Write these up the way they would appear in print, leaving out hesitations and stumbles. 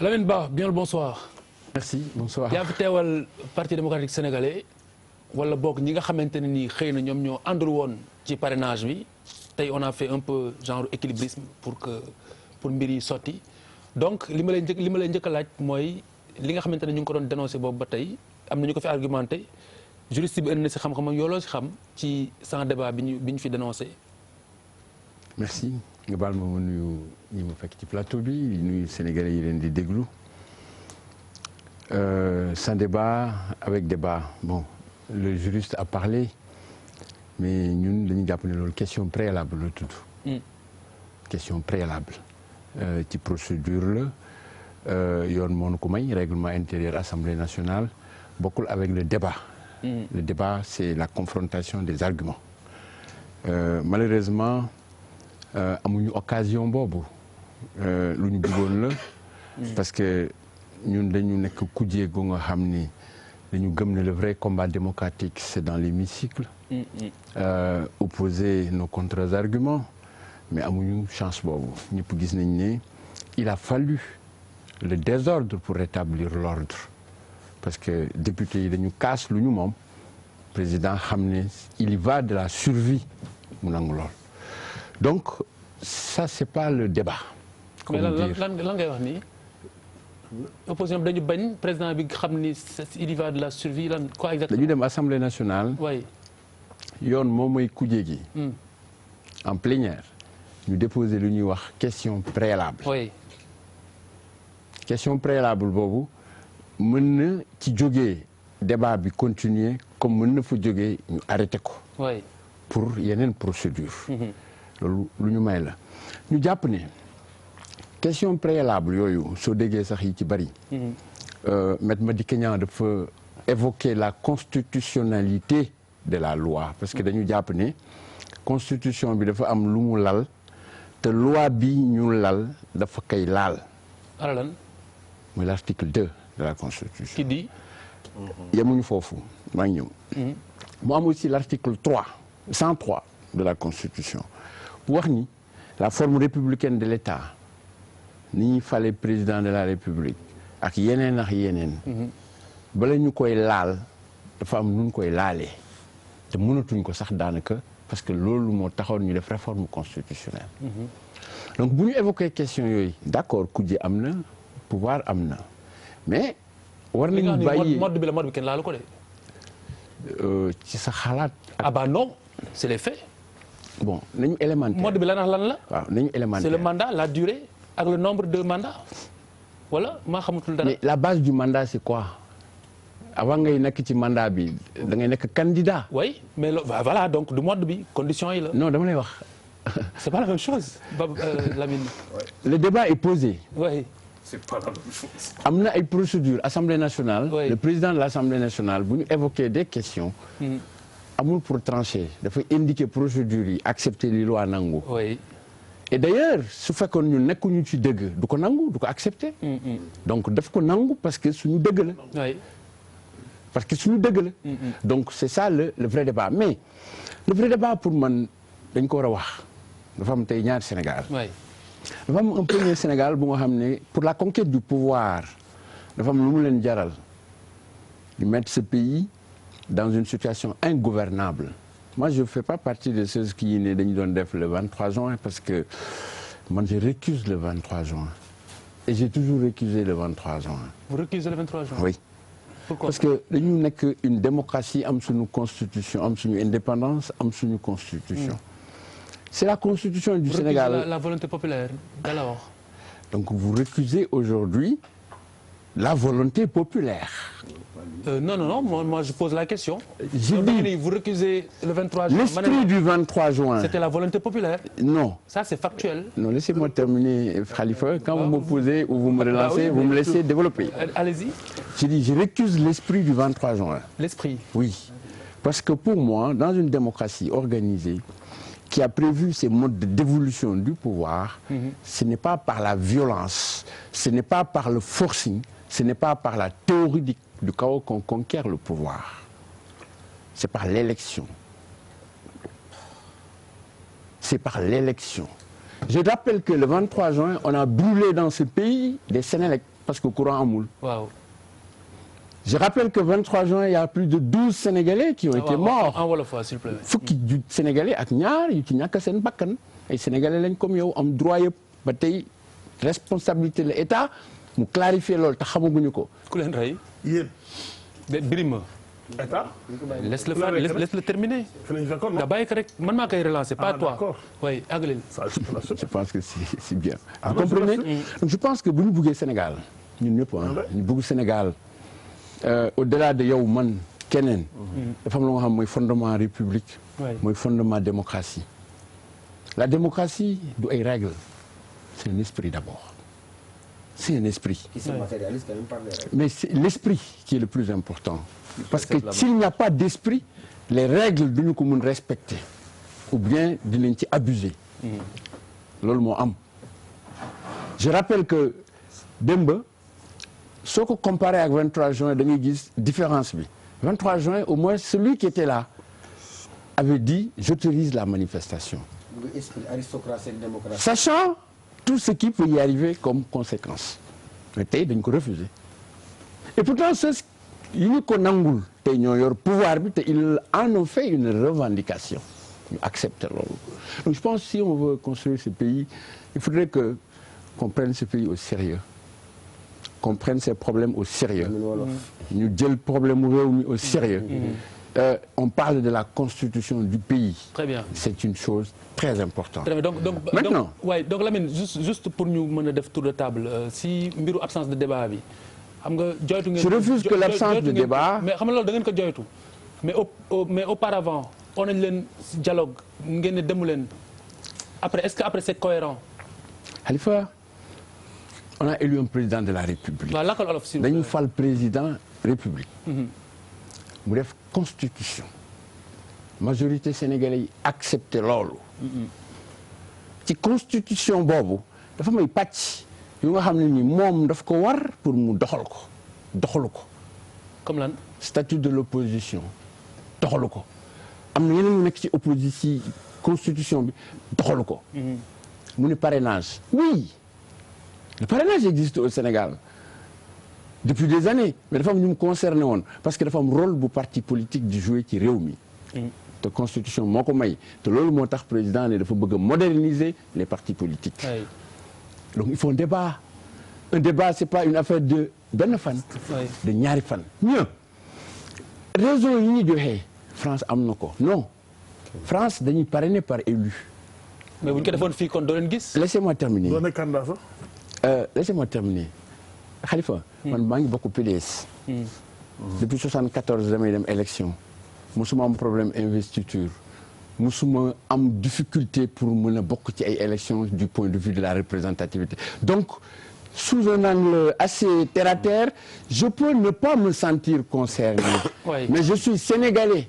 Lamine Ba, bien le bonsoir. Merci, bonsoir. yaa fi teewal Parti démocratique sénégalais wala boog ñi nga xamante ne nii xëy na ñoom ñoo àndul woon ci parrainage bi tey on a fait un peu genre équilibrisme pour mbir yi sotti donc li ma lay njëkk a laaj mooy li nga xamante ne ñu ngi ko doon dénoncé boobu ba tey am na ñu ko fi argumenté juriste bi indi na si xam-xam ak yooloo si xam ci sans débat bi ñu fi dénoncé. Merci nga baal ma nuyu ñi ma fekk ci plateau bi nuyu sénégalais yi leen di déglu sans débat avec débat bon le juriste a parlé mais ñun dañu jàpp ne loolu question préalable la tudd. question préalable ci procédure la yoon moo nu ko may règlement intérieur Assemblée nationale bokkul avec le débat. Le débat c'est la confrontation des arguments malheureusement. amuñu occasion boobu lu ñu bëggoon la parce que ñun dañu nekk kujje gu nga xam ni dañu gëm ne le vrai combat démocratique c'est dans l'hémicycle opposer nos contre-arguments mais amuñu chance boobu ñëpp gis nañ ne il a fallu le désordre pour rétablir l'ordre parce que député yi dañu kaas lu ñu moom président xam ne il y va de la survie mu nangu lool donc ça c'est pas le débat. mais lan ngay wax nii opposition bi dañu bañ président bi xam ni il y va de la survie lan quoi exactement. dañu dem assemblée nationale. oui. yoon moom mooy kuje gi. en plénière ñu déposer lu ñuy wax question préalable. oui. question préalable boobu mën na ci jógee débat bi continuer comme mën na fa jógee ñu arrêté ko. oui. pour yeneen procédure. loolu lu ñu may la ñu jàpp ne question préalable yooyu soo déggee sax yi ci bari. Maître Madické Niang dafa évoquer la constitutionnalité de la loi parce que dañu jàpp ne constitution bi dafa am lu mu lal te loi bi ñu lal dafa koy laal. ala lan. mooy l'article 2 de la constitution. qui dit. yemuñu foofu maa ngi ñëw. mu am aussi l'article 103 de la constitution. wax ni la forme républicaine de l'État ni ñuy fale président de la République ak yeneen ak yeneen. bala ñu koy laal dafa am nu ñu koy laalee te mënatuñ ko sax daanaka parce que loolu moo taxoon ñu def réforme constitutionnelle. donc bu ñu évoquer question yooyu d'accord kujje am na pouvoir am na mais. war nañu bàyyi mode bi kenn laalu ko de. ci sa xalaat. ah bah non c'est les faits. bon nañu élémentaire mode bi lan la. waaw nañu élémentaire c'est le mandat la durée ak le nombre de mandats wala maa xamatul dara. mais la base du mandat c'est quoi avant ngay nekk ci mandat bi da ngay nekk candidat. oui mais voilà donc du mode bi condition yi la. non dama lay wax. c'est pas la même chose Lamine. le débat est posé. oui. c'est pas la même chose. am na ay procédures Assemblée nationale. Oui. Le président de l'Assemblée nationale bu ñu évoquer des questions. amul pour trancher dafa indiquer procédure yi accepter li loi nangu. oui. et d'ailleurs su fekkoon ñu nekkuñu ci dëgg du ko nangu du ko accepter. donc daf ko nangu parce que suñu dëgg la. oui. parce que suñu dëgg la. donc c'est ça le vrai débat mais le vrai débat pour man dañ ko war a wax dafa am tey ñaari Sénégal. oui. dafa am un premier Sénégal bu nga xam ne pour la conquête du pouvoir dafa am lu mu leen jaral di mettre ce pays dans une situation ingouvernable. Moi je fais pas partie de ceux qui ne dañu doon def le 23 juin parce que man je récuse le 23 juin et j'ai toujours récusé le 23 juin. vous récusez le 23 juin. oui. pourquoi parce que dañu nekk une démocratie am suñu constitution am suñu indépendance am suñu constitution. C'est la constitution du Sénégal. La volonté populaire d'alors. Donc vous récusez aujourd'hui la volonté populaire. Non, moi je pose la question. J'ai dit, vous récusez le 23 juin. l'esprit du 23 juin. C'était la volonté populaire. Non. Ça c'est factuel. Non, laissez-moi terminer, Khalifa. Quand vous m'opposez ou vous me relancez, vous me laissez développer. Allez-y. J'ai dit, je récuse l'esprit du 23 juin. L'esprit. Oui. Parce que pour moi, dans une démocratie organisée, qui a prévu ces modes de dévolution du pouvoir, ce n'est pas par la violence, ce n'est pas par le forcing, ce n'est pas par la théorie du chaos qu'on conquiert le pouvoir. C'est par l'élection. C'est par l'élection. Je rappelle que le 23 juin, on a brûlé dans ce pays des Sénélec parce que courant amul. waaw. Je rappelle que 23 juin, il y a plus de 12 Sénégalais qui ont été morts. En wolof s'il vous plaît. fukki ju Sénégalais ak ñaar yu ci ñàkk seen bakkan ay Sénégalais lañ comme yow am droit yëpp ba tey responsabilité la état mu clarifier loolu te xamaguñu ko. ku leen rey. yéen. Birima. état. laisse-le faire laisse-le terminer. nga bàyyi ko rek man maa koy relancer pas toi. d'accord. oui àggalil. Je pense que c'est bien. Vous comprenez? Donc je pense que bu ñu buggee Sénégal ñun ñëpp ñu bugg Sénégal au-delà de yow man keneen. dafa am lu nga xam mooy fondement république. mooy fondement démocratie. La démocratie du ay règles c'est un esprit d'abord. C'est un esprit. Qui se matérialise quand même par les règles. Mais c'est l'esprit qui est le plus important. Parce que s'il n'y a pas d'esprit, les règles duñu ko mën respecter ou bien dinañ ci abuser. loolu moo am. Je rappelle que démb soo ko comparé ak 23 juin da ngay gis différence bi. 23 juin au moins celui qui était là avait dit j'autorise la manifestation. Esprit aristocratie et démocratie. Sachant tout ce qui peut y arriver comme conséquence. Mais tey dañ ko refuser. Et pourtant ceux yi ñu ko nangul tey ñoo yor pouvoir bi te ils en ont fait une revendication. ñu accepter loolu. Donc je pense que si on veut construire ce pays, il faudrait que qu'on prenne ce pays au sérieux. Qu'on prenne ces problèmes au sérieux. ñu jël problème mu réew mi au sérieux. On parle de la constitution du pays. Très bien. C'est une chose très importante. Très bien. Donc maintenant donc Lamine juste pour ñu mën a def tour de table si mbiru absence de débat bi xam nga joytu ngeen. Je refuse que l'absence de débat. mais xam nga loolu da ngeen ko joytu mais auparavant on nañ leen dialogue ngeen ne demu leen après est-ce que après c'est cohérent. Khalifa, on a élu un président de la République. waaw lakkal olof si. dañu fal président République. mu def constitution. majorité sénégalais yi accepté loolu. ci constitution boobu dafa may pàcc yu nga xam ne ni moom daf ko war pour mu doxal ko doxalu ko. comme lan. statut de l'opposition doxalu ko. am na yeneen ñu nekk ci opposition constitution bi doxalu ko. mu ne parrainage. oui le parrainage existe au Sénégal depuis des années mais dafa am ñu mu concerné woon parce que dafa am rôle bu parti politique di jouer ci réew mi. te constitution moo ko may te loolu moo tax président ne dafa bëgg a moderniser les partis politiques. Oui. Donc il faut un débat. Un débat c'est pas une affaire de benn fan. Oui. de ñaari fan. mieux raison yi ñu joxe France am na ko non France dañuy parrainer par élu. mais bu ñu ko defoon fii kon doo leen gis. laissez-moi terminer. doo nekk candidat sax. Laissez-moi terminer. Khalifa. man maa ngi bokk PDS. depuis 74 damay dem élection. musuma am problème investiture. musuma am difficulté pour mën a bokk ci ay élections du point de vue de la représentativité. Donc sous un angle assez terre à terre, je peux ne pas me sentir concerné. Oui. Mais je suis sénégalais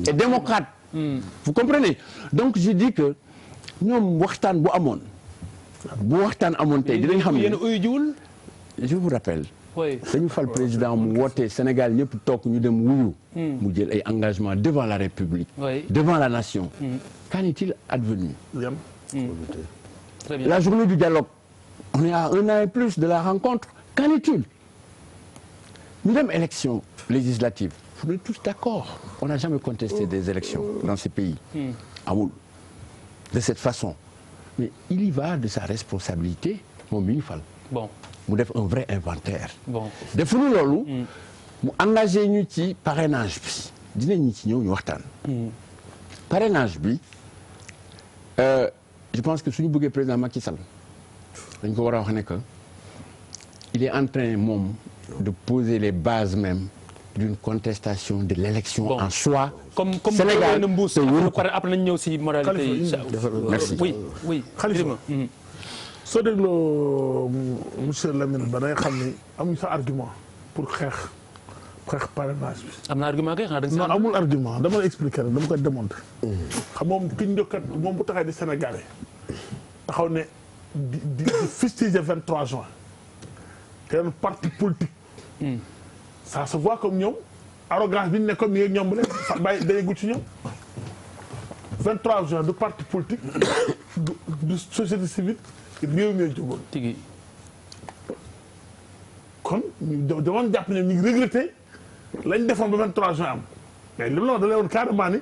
et démocrate. Vous comprenez? Donc je dis que ñoom waxtaan bu amoon. bu waxtaan amoon tey dinañ xam ne yéen uyu jiwul. je vous rappelle. oui. dañu fal président mu woote Sénégal ñëpp toog ñu dem wuyu. mu jël ay engagements devant la République. Oui. devant la nation. Qu'en est-il advenu? yan. très bien. La journée du dialogue. On est à 1 an et plus de la rencontre. Qu'en est-il? ñu dem élection législative. Vous êtes tous d'accord. On n'a jamais contesté des élections dans ce pays. amul de cette façon. Mais il y va de sa responsabilité moom mi ñu fal. bon mu def un vrai inventaire. bon. defuñu loolu. mu engagé ñu ci parrainage bi. dinañ ñu ci ñëw ñu waxtaan. parrainage bi je pense que suñu bëggee président Macky Sall dañ ko war a wax ne que il est en train moom de poser les bases même d'une contestation de l'élection Bon. en soi. comme Sénégal na mbuus te wóoru ko. après nañ ñëw si moralité yi. Merci. oui. Khalifa. soo dégloo monsieur Lamine ba day xam ni amuñu sa argument pour xeex parrainage bi. am na argument kay xanaa da nga si non ànd. amul argument dama la expliquer rek dama koy démontrer. xam moom ki ñu njëkkat moom bu taxee di Sénégalais taxaw ne di fustiger 23 juin te yenn parti politique. ça se voit comme ñoom arrogance bi ñu ne comme ni ñoom bu leen sax bàyyi dañuy gudd ci ñoom. 23 juin du parti politique du société civile réew mi jógoon. tigi kon ñu demoon jàpp ne ñu ngi regretté lañ defoon ba 23 juin am mais li mu la wax da lay woon carrément ni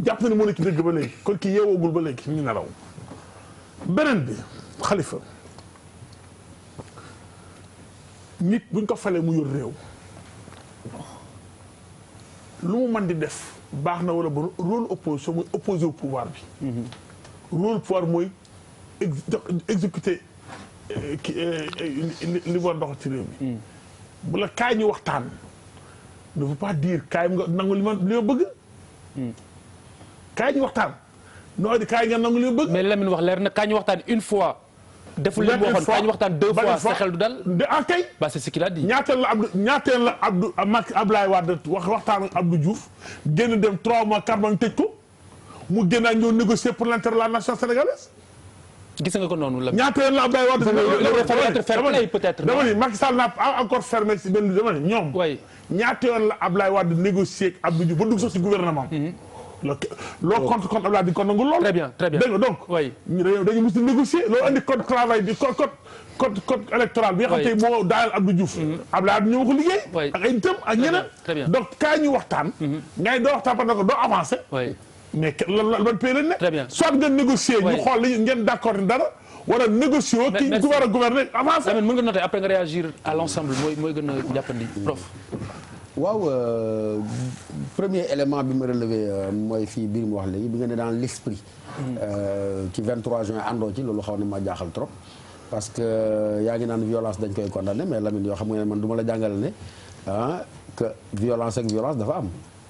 jàpp na ne moo nekk ci dëgg ba léegi kon kii yeewoogul ba léegi ñu nelaw beneen bi Khalifa nit buñ ko falee mu yor réew lu mu mën di def baax na wala ba rôle opposition mooy opposé au pouvoir bi. rôle pouvoir mooy exécuter li war doxal ci réew mi. bu la kaay ñu waxtaan ne veut pas dire kaay nga nangu li ma bëgg. kaay ñu waxtaan noo di kaay nga nangu li ma bëgg. mais Lamine wax leer na kaay ñu waxtaan une fois. deful li mu waxoon kaay ñu waxtaan deux fois sa xel du dal. kay. bah c'est ce qu'il a dit. ñaateel la Abdoulaye Wade waxtaan ak Abdou Diouf génn dem 3 mois 4 mois ñu tëj ko mu génn ak ñëw négocier pour l'intérêt de la nation sénégalaise. gis nga ko noonu la. ñaateel la Abdoulaye Wade. peut-être. dama ni Macky Sall n'a encore fermé si benn dama ni ñoom. oui ñaateel la Abdoulaye Wade négocier ak Abdou Diouf ba dugg sax si gouvernement. loo contre Abdoulaye di ko nangu lool. très bien dégg nga donc. oui dañu mës a négocier loo andi code travail bi code électoral bi nga xam te moo daal Abdou Diouf. Abdoulaye Wade ñoo ko liggéey. ak ay itam ak ñeneen. très bien donc kaay ñu waxtaan. ngay doo waxtaan parce que doo avancé. mais lan ban pays lañ ne. très bien soit nga négocier. ñu xool li ngeen d'accord ni dara. wala négocier ki ñu war a gouverner avancé. Lamine mën nga noter après nga réagir à l'ensemble mooy gën a jàppandi prof. waaw premier élément bi ma relevé mooy fii biir mu wax léegi bi nga ne dans l'esprit ci 23 juin àndoo ci loolu xaw na ma jaaxal trop parce que yaa ngi naan violence dañ koy condamné mais Lamine yoo xam nga ne man du ma la jàngale ne que violence ak violence dafa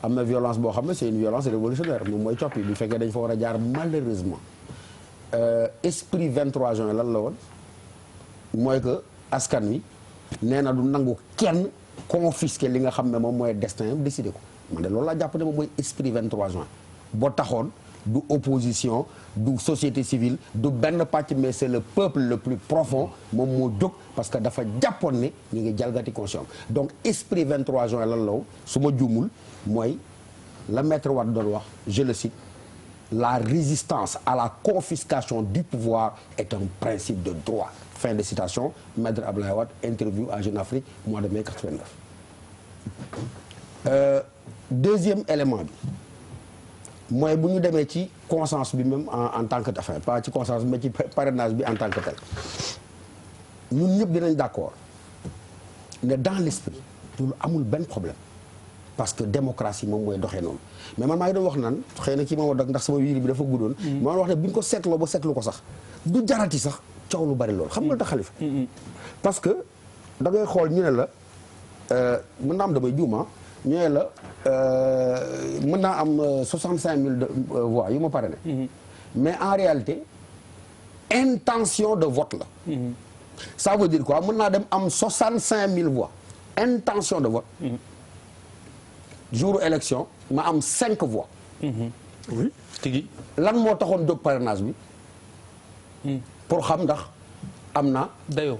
am na violence boo xam ne c'est une violence révolutionnaire moom mooy coppi bu fekkee dañ fa war a jaar malheureusement esprit 23 juin lan la woon mooy que askan wi nee na du nangu kenn confisquer li nga xam ne moom mooy destin am décidé ko man de loolu laa jàpp ne moom mooy esprit 23 juin boo taxoon du opposition du société civile du benn pàcc mais c'est le peuple le plus profond moom moo jóg parce que dafa jàppoon ne ñu ngi jalgati conscience donc esprit 23 juin lan law su ma juumul mooy la maître Wade doon wax je le cite la résistance à la confiscation du pouvoir est un principe de droit fin de citation maître Abdoulaye Wade interview à Jeune Afrique mois de mai 89 deuxième élément bi mooy bu ñu demee ci conscience bi même en tant que enfin pas ci conscience mais ci parrainage bi en tant que tel ñun ñëpp dinañ d'accord ne dans l'esprit loolu amul benn problème parce que démocratie moom mooy doxee noonu mais man maa ngi doon wax naan xëy na kii moom dag ndax sama wiiri bi dafa guddoon ma wax ne bu ñu ko seetloo ba seetlu ko sax du jarati sax coow lu bari loolu xam nga tax Khalifa parce que da ngay xool ñu ne la mën naa am damay juuma ñu ne la mën naa am 65000 voix yu ma parrainé mais en réalité intention de vote la ça veut dire quoi mën naa dem am 65000 voix intention de vote jour élection ma am 5 voix oui tigi lan moo taxoon jóg parrainage bi pour xam ndax am na dayo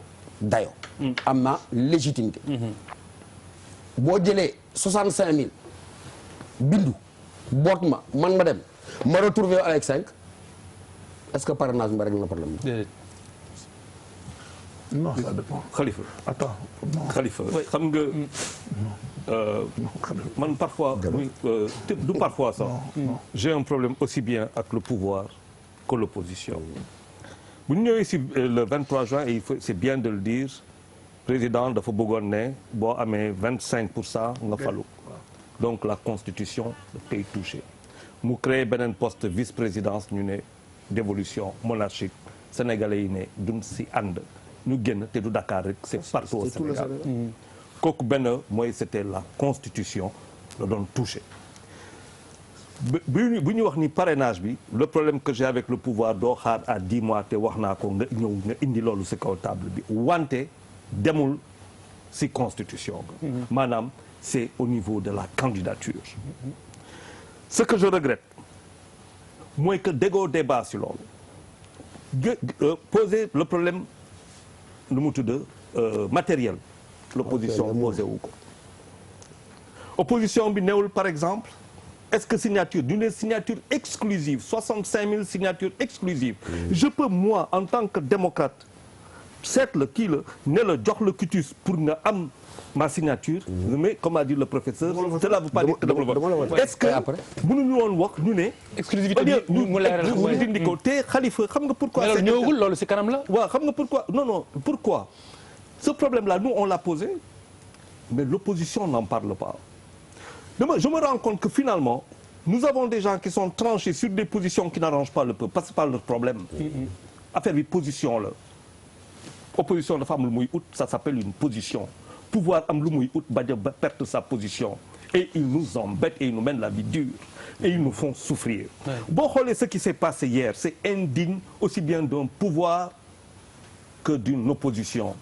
am na légitimité boo jëlee 65000 bindu boot man ma dem ma retrouver avec 5 est-ce que parrainage bi règle na problème bi non ça dépend. Khalifa attends non. Khalifa xam nga man parfois du parfois sax j'ai un problème aussi bien avec le pouvoir que l'opposition bu ñu ñëwee si le 23 juin et c'est bien de le dire président dafa bëggoon ne boo amee 25% nga falu donc la constitution daf koy touché mu créé beneen poste vice-présidence ñu ne dévolution monarchique sénégalais yi ne duñ si ànd ñu génn te du Dakar rek c'est partout au Sénégal kooku benn mooy c'était la constitution la doon touché bu ñu wax ni parrainage bi le problème que j'ai avec le pouvoir doo xaar à 10 mois te wax naa ko nga ñëw nga indi loolu ci kaw table bi wante demul ci constitution ga maanaam c'est au niveau de la candidature ce que je regrette mooy que déggoo débat ci loolu poser le problème lu mu tudd matériel l'opposition posé wu ko opposition bi newul par exemple est-ce que signature d'une signature exclusive 65 000 signatures exclusives je peux moi en tant que démocrate seet la kii la ne la jox la quitus pour nga am ma signature mais comme a dit le professeur cela veut pas dire que est-ce que mënuñu woon wax ñu ne exclusivité bi mu leeral ñu dindi ko te Khalifa xam nga pourquoi mais loolu ñëwagul loolu ci kanam la waaw xam nga pourquoi non pourquoi ce problème là nous on l'a posé mais l'opposition n'en parle pas je me rends compte que finalement nous avons des gens qui sont tranchés sur des positions qui n'arrangent pas le peuple parce que c'est pas leur problème affaire bi position la opposition dafa am lu muy ut ça s'appelle une position pouvoir am lu muy ut bañ a perdre sa position et ils nous embêtent et ils nous mènent la vie dure et ils nous font souffrir boo xoolee ce qui s'est passé hier c'est indigne aussi bien d'un pouvoir que d'une opposition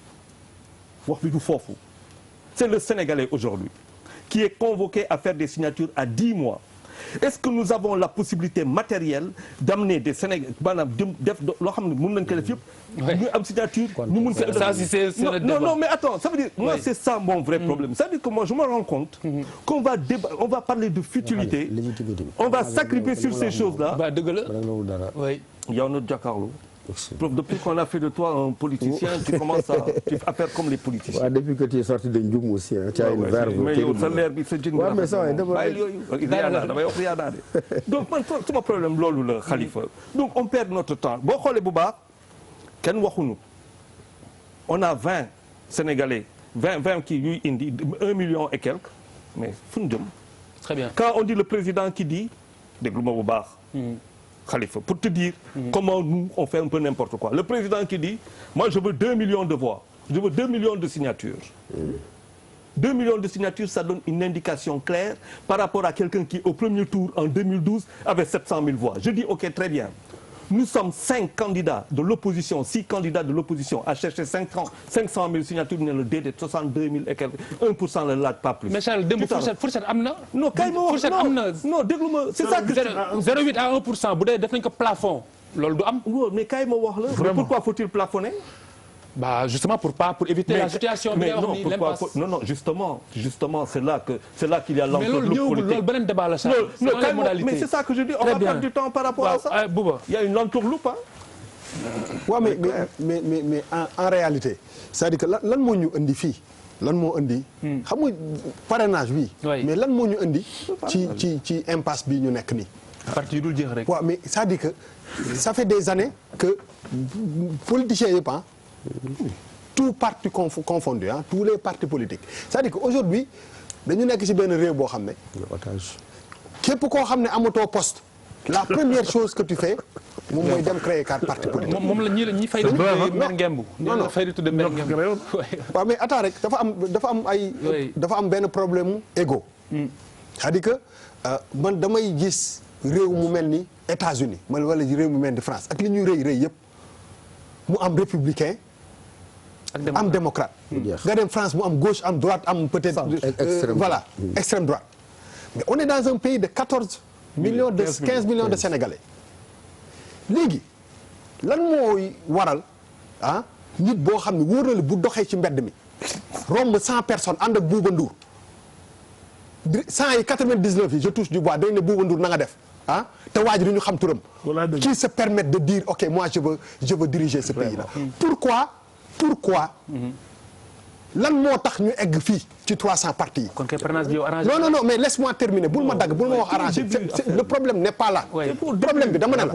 wax bi du foofu c'est le Sénégalais aujourd'hui qui est convoqué à faire des signatures à 10 mois est-ce que nous avons la possibilité matérielle d'amener des Sénégalais maanaam def loo xam ne mën nañu ko def yëpp ñu am signature ñu mun ça c'est le débat. non mais attends ça veut dire moi c'est ça mon vrai problème ça veut dire que moi je me rends compte qu'on va on va parler de futilité on va sacrifier sur ces choses-là ba dëgg la oui yow na jàkkaarloo depuis qu'on a fait de toi un politicien tu commences à faire comme les politiciens. Ouais, depuis que tu es sorti de Ndioum aussi tu as une verve mais yow sa leer bi sa jën waaw mais ça bàyyil yooyu damay wax riyaana de donc man sama problème loolu la Khalifa donc on perd notre temps boo xoolee bu baax kenn waxuñu on a 20 Sénégalais 20 kii yuy indi 1 million et quelques mais fu ñu jëm très bien quand on dit le président qui dit déglu ma bu baax Khalifa pour te dire comment nous on fait un peu n'importe quoi le président qui dit moi je veux 2 millions de voix je veux 2 millions de signatures 2 millions de signatures ça donne une indication claire par rapport à quelqu'un qui au premier tour en 2012 avait 700 000 voix je dis ok très bien nous sommes 5 candidats de l'opposition 6 candidats de l'opposition à chercher 500 000 signatures ne le déedéet 62 000 et quelques 1% la laaj pas plus. mais Charles démb fourchette am na. non kay ma wax non déglu ma c'est ça que 0,8 à 1% bu dee def nañ ko plafond loolu du am. mais kay ma wax la. mais pourquoi faut-il plafonner. bah justement pour éviter la situation. mais non justement c'est là qu'il y a l'entourloupe politique. mais loolu ñëwul loolu beneen débat la Charles. mais c'est ça que je dis on va perdre du temps par rapport à ça. Bouba il y a une entourloupe hein. waaw mais en réalité c'est-à-dire que lan moo ñu indi fii lan moo indi. xam nga parrainage bi. mais lan moo ñu indi. ci impasse bi ñu nekk nii. parti yu dul jeex rek. waaw mais c'est-à-dire que ça fait des années que politiciens yëpp tout parti confondu tous les partis politiques c'est-à-dire que aujourd'hui dañu nekk ci benn réew boo xam ne. képp koo xam ne amatoo poste. la première chose que tu fais moom mooy dem créer carte parti politique. moom la ñi fay di tuddee mer ngemb. non fay di tuddee mer ngemb. waaw mais attends rek dafa am benn problème mu égo. c'est-à-dire que man damay gis réew mu mel ni États-Unis man wala réew mu mel ni France ak li ñuy rëy yëpp mu am républicain. am démocrate. nga dem France mu am gauche am droite am peut-être. voilà extrême droite. mais on est dans un pays de 15 millions de Sénégalais. léegi lan mooy waral nit boo xam ne wóor na la bu doxee ci mbedd mi romb 100 personnes ànd ak Bouba Ndour 100 yi 99 yi je touche du bois dañ ne Bouba Ndour na nga def te waa ji du ñu xam turam. qui se permettent de dire ok moi je veux diriger ce pays là. pourquoi lan moo tax ñu egg fii ci 300 partis yi. kon kay parrainage bi yow arrangé. non mais laisse-moi terminer bul ma dagg bul ma wax arrangé. le problème n'est pas là. problème bi dama ne la.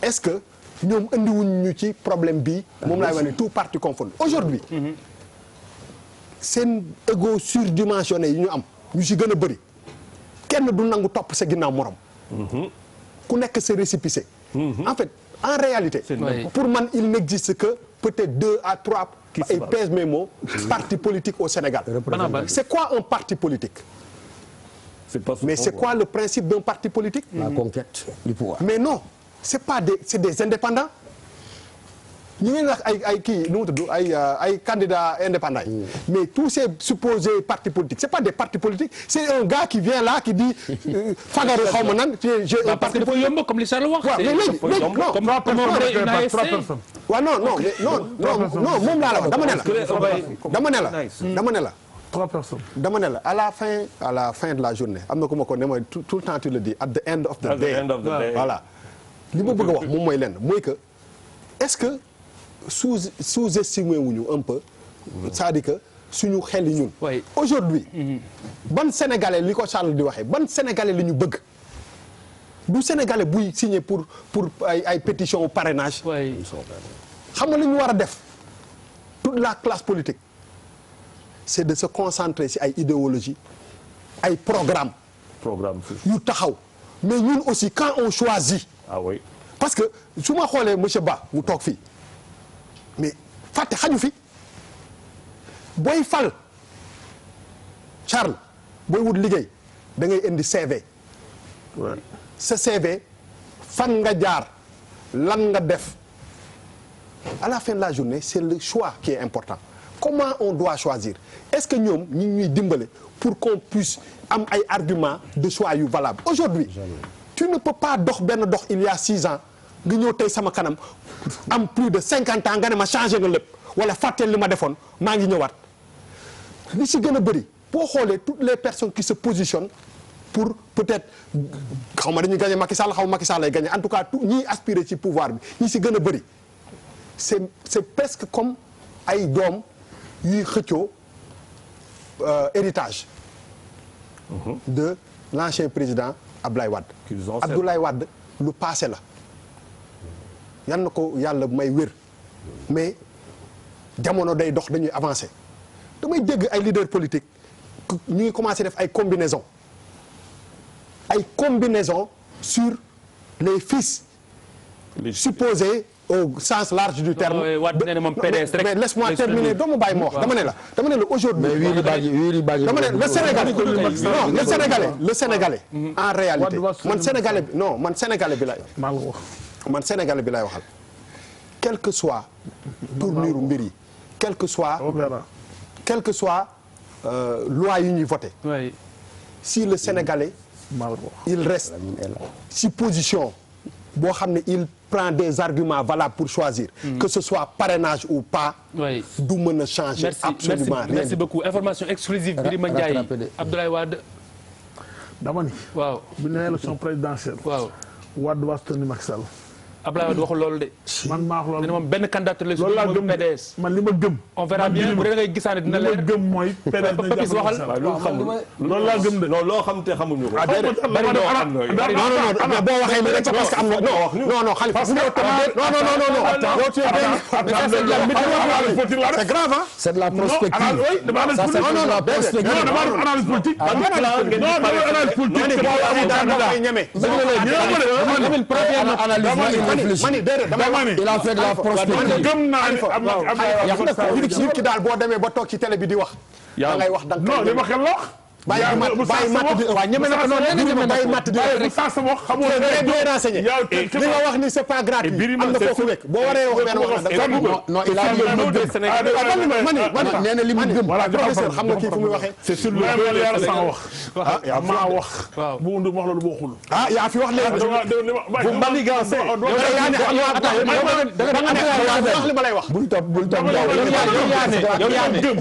est-ce que ñoom andiwuñ ñu ci problème bi moom laay wax ne tout parti confondu. aujourd'hui seen ego surdimensionné yi ñu am ñu ci gën a bëri kenn du nangu topp sa ginnaaw morom. ku nekk sa récépissé. en fait en réalité. pour man il n'existe que peut-être 2 à 3. et pèse mes mots parti politique au Sénégal. C'est quoi un parti politique? Mais c'est quoi le principe d'un parti politique? La conquête du pouvoir. Mais non, c'est des indépendants. ñu ngi wax ay kii nu mu tudd ay candidats indépendants yi. mais tous ces supposés partis politiques c'est pas des partis politiques c'est un gars qui vient là qui dit fagaru xaw ma nan j'ai un parti politique yomb comme li Charles wax. waaw mais léegi non comme waaw non moom laa la wax dama ne la 3 personnes. dama ne la à la fin de la journée am na ku ma ko ne mooy tout le temps tu le dis at the end of the day. Voilà li ma bëgg a wax moom mooy lenn mooy que est-ce que sous-estimé wuñu un peu. c'est-à-dire que suñu xel yi ñun. aujourd'hui ban sénégalais li ko Charles di waxee ban sénégalais li ñu bëgg. du sénégalais buy signer pour ay pétition au parrainage. xam nga li ñu war a def toute la classe politique c'est de se concentrer ci ay idéologie ay programme yu taxaw mais ñun aussi quand on choisit. Ah oui. parce que su ma xoolee monsieur Ba mu toog fii mais fàtte xaju fi booy fal Charles booy wut liggéey da ngay indi CV. sa CV fan nga jaar lan nga def à la fin de la journée c'est le choix qui est important comment on doit choisir est-ce que ñoom ñi ñuy dimbale pour qu'on puisse am ay arguments de choix yu valable aujourd'hui tu ne peux pas dox benn dox il y a 6 ans nga ñëw tey sama kanam am plus de 50 ans nga ne ma changé nga lépp wala fàtteel li ma defoon maa ngi ñëwaat li si gën a bëri boo xoolee toutes les personnes qui se positionnent pour peut-être xaw ma dañuy gagné Macky Sall xaw Macky Sall lay gagné en tout cas tout ñiy aspirer ci pouvoir bi ñi si gën a bëri c'est presque comme ay doom yuy xëccoo héritage de l'ancien président Abdoulaye Wade. Abdoulaye Wade lu passé la yan na ko yàlla may wér mais jamono day dox dañuy avancer damay dégg ay leaders politiques ñu ngi commencé def ay combinaisons sur les fils supposés au sens large du terme. Mais laisse-moi terminer doo ma bàyyi ma wax dama ne la aujourd'hui dama ne le sénégalais en réalité man sénégalais bi lay waxal quel que soit tournure mbir yi quel que soit loi yi ñuy voté si le sénégalais il reste si position boo xam ne il prend des arguments valables pour choisir que ce soit parrainage ou pas du mën a changer absolument rien. Merci beaucoup information exclusive Birima Ndiaye Abdoulaye Wade dama ni waaw bu ñu nee élection présidentielle waaw Wade waa soutenir Macky Sall Abdoulaye Wade waxul loolu de man maa wax loolu moom benn candidature la loolu laa gëm PDS man li ma gëm on verra bien bu dee da ngay gisaane dina leer li ma gëm mooy PDS na Papis waxal loolu laa gëm de non loo xam te xamuñu ko. non boo waxee ni rek parce que am na non Khalifa c'est grave hein. C'est de la prospective. analyse politique Il a fait de la prospective. gëm naa ne nit ki daal boo demee ba toog ci télé bi di wax da ngay wax da non li ma xel la wax bàyyi matt di waaw ñeme na ko noonu bàyyi matt di bu saa sa wax xamoo bien renseigné li nga wax ni c'est pas gratuit am na foofu wekk boo waree wax benn wax Non, il a dit nee na li mu gëm. professeur xam nga kii fu muy waxee c'est sur le dos yàlla sans wax maa wax bu undu wax loolu bokkul yaa fi wax léegi bu maligancé wax li ma lay wax bul topp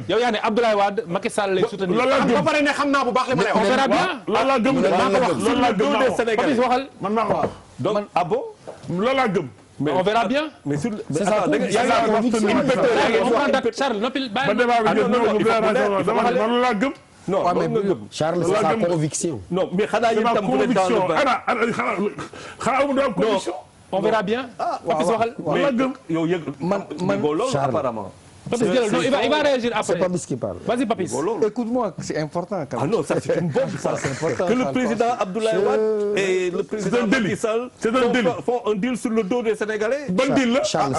yow yaa ne Abdoulaye Wade Macky Sall lay soutenir ba pare ne xam naa bu baax li ma lay wax on verra bien loolu laa gëm loolu laa gëm Papis waxal man maa ko wax donc ah bon. loolu laa gëm on verra bien mais sur C'est ça, Charles noppil ba bàyyi débat bi dama loolu laa gëm non loolu nga gëm. Charles, c'est sa conviction. non mais xanaa yéen tam vous êtes dans le bain. xanaa mu doon conviction on verra bien Papis waxal mais yow yëg man loolu Charles. apparemment. Papis jëlal non il va réagir après C'est pas ce qui parle. vas-y Papis Écoute-moi, c'est important quand Ah même. non, ça c'est une bombe ça. C'est important, Que le ça, président Abdoulaye Wade et le président Macky Sall font un deal sur le dos des Sénégalais. ban deal la Charles,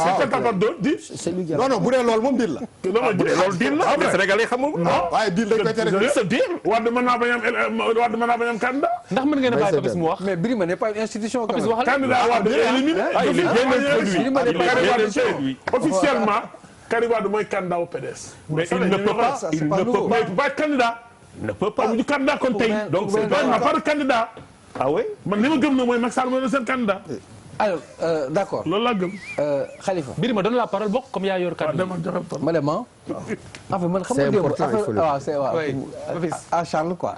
c'est lui qui a- non bu dee loolu moom deal la loolu deal la mais Sénégalais xamul ko. waaye deal dañ koy tere ce deal. Wade mën naa bañ am candidat ndax mën ngeen a bàyyi Papis mu wax Mais Birima n'est pas une institution quand Papis même. waxal candidat Wade éliminé il est bien introduit. Karim Wade officiellement Karim Wade mooy candidat au PDS Mais il ne peut pas. Il ne peut mais il peut pas être candidat ne peut pas. amuñu candidat kon tey Donc c'est on n'a pas de candidat ah oui. man li ma gëm na mooy Macky Sall mooy seen candidat alors d'accord. loolu laa gëm. Khalifa. Birima donne la parole bokk comme yaa yor kàddu. dama joxe parole. ma dem en fait man xam nga démb waaw c'est waaw à Charles quoi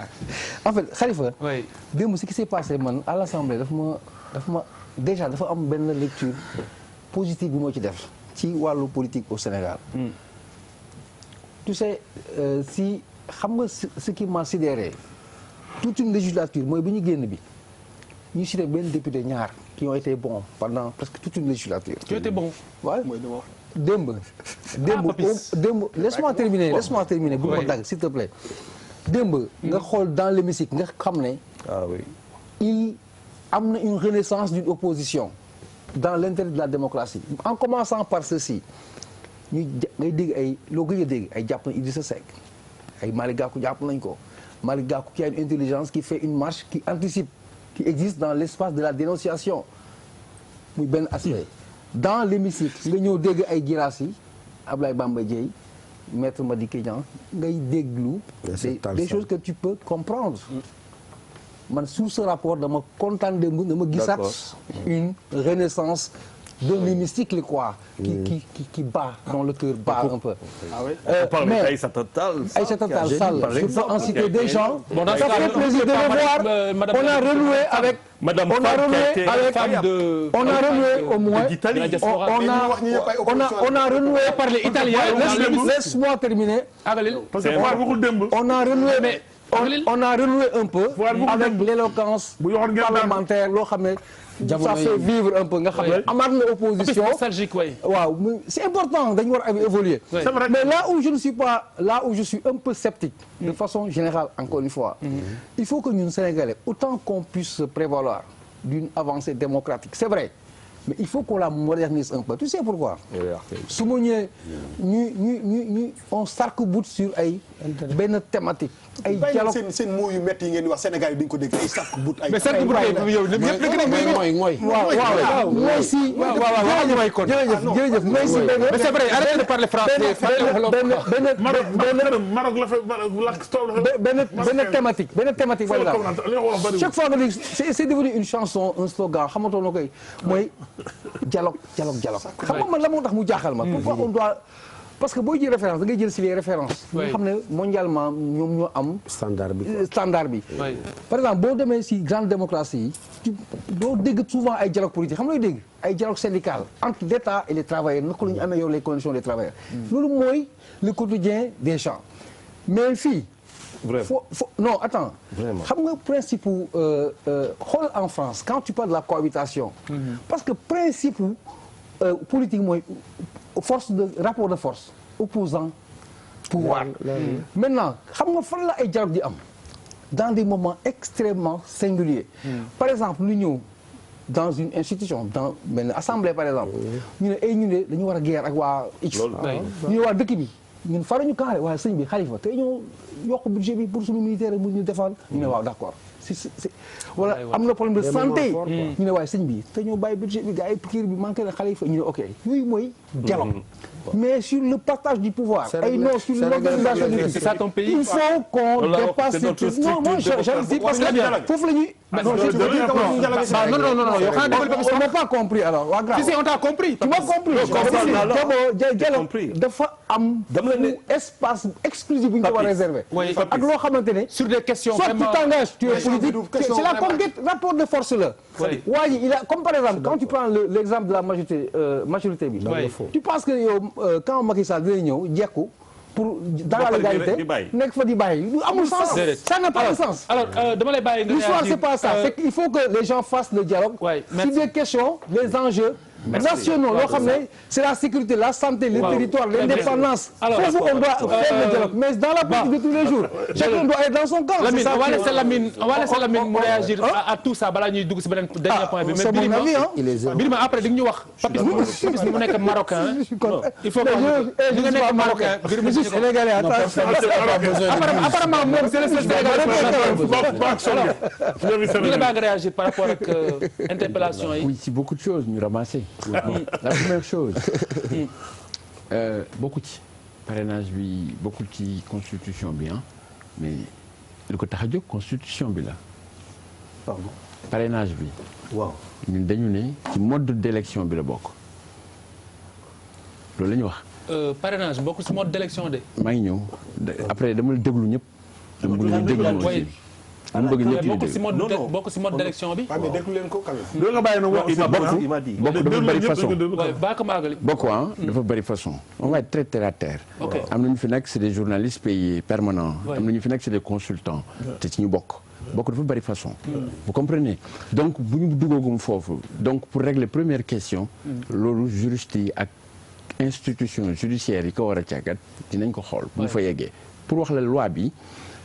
en fait Khalifa. oui démb ce qui s'est passé man à l'Assemblée dafa ma déjà dafa am benn lecture positive bi moo ci def ci wàllu politique au Sénégal. tu sais si xam nga ce qui m'a sidéré toute une législature mooy bi ñu génn bi ñu cité benn député ñaar qui ont été bons pendant presque toute une législature. tu étais bon. waaw démb laisse-moi terminer bu ma dagg s'il te plaît. démb nga xool dans l'hémicycle nga xam ne. ah oui. il am na une renaissance d'une opposition dans l'intérêt de la démocratie en commençant par ceci ñu ngay dégg ay loo gëj a dégg ay jàpp na Idrissa Seck ay Malick Gakou jàpp nañ ko Malick Gakou qui a une intelligence qui fait une marche qui anticipe qui existe dans l'espace de la dénonciation muy benn aspect dans l'hémicycle nga ñëw dégg ay Guirassy Ablaye Bamba Dièye Maître Madické Niang ngay déglu des choses que tu peux comprendre man sous ce rapport dama kontaan démb dama gisaat une renaissance de l'hémicycle quoi qui bat dans le cœur bat un peu. Ah oui. Mais Aïssata Tall Sall je peux en citer des gens. Bon, ça fait plaisir de les voir. On a renoué avec. Madame on a renoué au moins. On a renoué par les Italiens. Laisse-moi terminer. parce que Fouad waxul démb. On a renoué mais. On a renoué un peu avec l'éloquence parlementaire loo xam ne ça fait vivre un peu nga xam ne amaat na opposition nostalgique way waaw c'est important dañu war a évoluer mais là où je suis un peu sceptique de façon générale encore une fois il faut que ñun Sénégalais autant qu'on puisse se prévaloir d'une avancée démocratique c'est vrai mais il faut qu'on la modernise un peu tu sais pourquoi su ma ñëwee ñu on s'arc-boute sur ay benn thématique ay dialogue seen mots yu métti yi ngeen di wax Sénégal yi dañu ko dégg ay sarc-boute ay. mais sarc-boute yow ñëpp dégg nañ mooy waaw mooy si jërëjëf mooy si mais c'est vrai arrêtez de parler français benn thématique voilà chaque fois nga di c'est devenu une chanson un slogan xamatoo na koy mooy dialogue xam nga man la moo tax mu jaaxal ma pourquoi on doit parce que booy jël référence da ngay jël si les références nga xam ne mondialement ñoom ñoo am standard bi par exemple boo demee si grande démocratie yi doo dégg souvent ay dialogue politique xam nga looy dégg ay dialogue syndical entre l'État et les travailleurs naka la ñu amee yow les conditions des travailleurs loolu mooy le quotidien des gens mais fii non attends xam nga principe xool en France quand tu parles de la cohabitation parce que principe politique mooy rapport de force opposant pouvoir maintenant xam nga fan la ay dialogue di am dans des moments extrêmement singuliers par exemple lu ñëw dans une institution dans benn assemblée par exemple ñu ne dañu war a guerre ak waa X ñu ne waa dëkk bi ñun faruñu kaare waaye sëñ bi Khalifa te ñoo yokk budget bi pour suñu militaire mu ñu défendre ñu ne waaw d'accord wala am na problème de santé ñu ne waaye sëñ bi te ñoo bàyyi budget bi gars yi piqûre bi manqué na Khalifa ñu ne ok yooyu mooy dialogue mais sur le partage du pouvoir ay non sur l'organisation du c'est ça ton pays il faut qu'on dépasse non moi j'invite parce que foofu la ñuy non yow on n'a pas compris alors waa grave si on t'a compris tu m'as compris dialogue dafa am espace exclusif bu ñu ko war a réserver ak loo xamante ne sur des questions soit tu t'engages tu es politique c'est la conquête rapport de force là waa ji il a comme par exemple quand tu prends l'exemple de la majorité bi tu penses que yow quand Macky Sall dina ñëw jekku pour dans la légalité nekk fa di bàyyi lu amul sens ça n'a pas de sens alors dama lay bàyyi l'histoire c'est pas ça c'est qu'il faut que les gens fassent le dialogue sur des questions les enjeux nationaux loo xam ne c'est la sécurité la santé les territoires l'indépendance foofu on doit faire le dialogue mais dans la politique de tous les jours chacun doit être dans son camp. Lamine on va laisser Lamine mu réagir à tout ça balaa ñuy dugg si beneen dernier point bi mais Birima après di nga ñu wax Papis bi mu nekk marocain il faut que di nga nekk marocain Birima je suis sénégalais apparemment moom c'est le seul sénégalais nga réagir par rapport ak interpellation yi. Oui, c'est beaucoup de choses ñu ramasser. La première chose bokku ci parrainage bi bokku ci constitution bi mais lu ko tax a jóg constitution bi la. Pardon. parrainage bi. waaw ñun dañu ne ci mode d'élection bi la bokk loolu la ñu wax. parrainage bokkul si mode d'élection de. maa ngi ñëw après dama la déglu ñëpp. dama bëgg ñu déglu aussi. dama bëgg ñëpp ñu déglu bokkul si mode d'élection bi. mais déglu leen ko quand même. doo nga bàyyi na wax il m'a dit. bokk dafa bëri façon. baa ko maagali. bokk dafa bëri façon. on va être très terre à terre. am na ñu fi nekk c'est des journalistes payés permanents. am na ñu fi nekk c'est des consultants. te ci ñu bokk. bokk dafa bëri façon. vous comprenez donc bu ñu duggagum foofu donc pour régler première question. loolu juriste yi ak institution judiciaire yi ko war a càggat dinañ ko xool. bu ñu fa yeggee pour wax la loi bi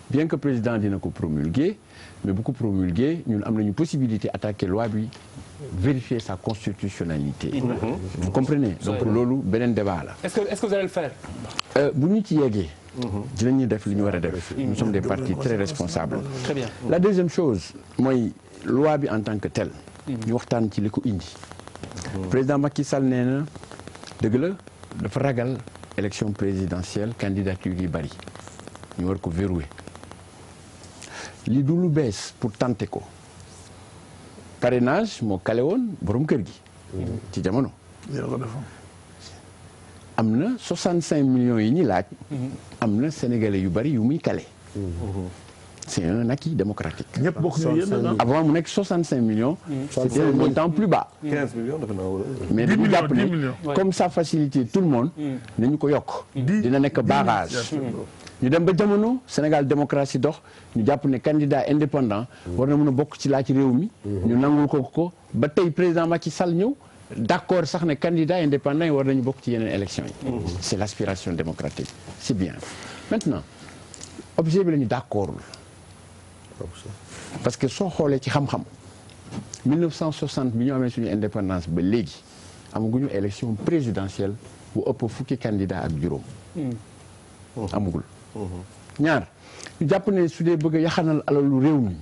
bien que président dina ko promulguer mais bu ko promulguer ñun am nañu possibilité attaquer loi bi vérifier sa constitutionnalité. vous comprenez donc loolu beneen débat la. est-ce que vous allez le faire. bu ñu ci yeggee. dinañu def li ñu war a def. nous sommes des partis très responsables. Très bien. La deuxième chose mooy loi bi en tant que telle. ñu waxtaan ci li ko indi. président Macky Sall nee na dëgg la dafa ragal élection présidentielle candidature yi bari ñu war ko verrouiller li du lu bees pour tenter ko parrainage moo kale woon borom kër gi. ci jamono. am na 65 millions yi ñuy laaj. am na sénégalais yu bari yu muy kale. c'est un acquis démocratique. ñëpp bokk ñu yéen avant mu nekk 65 millions. c'était un montant plus bas. 15 millions dafa naa wala. mais dañu jàpp ne comme ça facilite tout le monde. nañu ko yokk. dina nekk barrage. ñu dem ba jamono Sénégal démocratie dox ñu jàpp ne candidat indépendant. war na mën a bokk ci laaj réew mi. ñu nangul ko ba tey président Macky Sall ñëw. d'accord sax ne candidat indépendant yi war nañu bokk ci yeneen élections yi. c'est l'aspiration démocratique c'est bien maintenant objet bi la ñu d'accordul parce que soo xoolee ci xam-xam 1960 bi ñu amee suñu indépendance ba léegi amaguñu élection présidentielle bu ëpp fukki candidat ak juróom. amagul. ñaar ñu jàpp ne su dee bëgg a yaxanal alalu réew mi.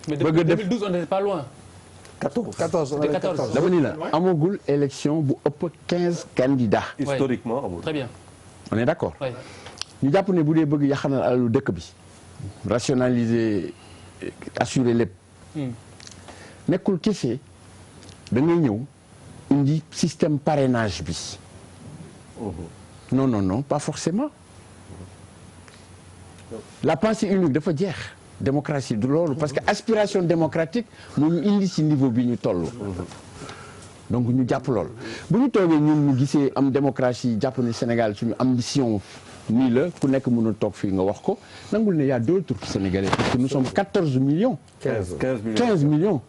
mais depuis 2012 on n'était pas loin. 14 dama ni la amagul élection bu ëpp 15 candidats. historiquement amul. Très bien. on est d'accord. Oui. ñu jàpp ne bu dee bëgg yaxanal alalu dëkk bi rationaliser assurer lépp. nekkul kese da ngay ñëw indi système parrainage bi. non pas forcément. la pensée unique dafa jeex. démocratie du loolu parce que aspiration démocratique moo ñu indi ci niveau bi ñu toll. donc ñu jàpp lool bu ñu toogee ñun ñu gisee am démocratie jàpp ne Sénégal suñu ambition nii la ku nekk mën a toog fii nga wax ko nangul ne y a d'autres Sénégalais parce que nous sommes 14 millions. 15 millions.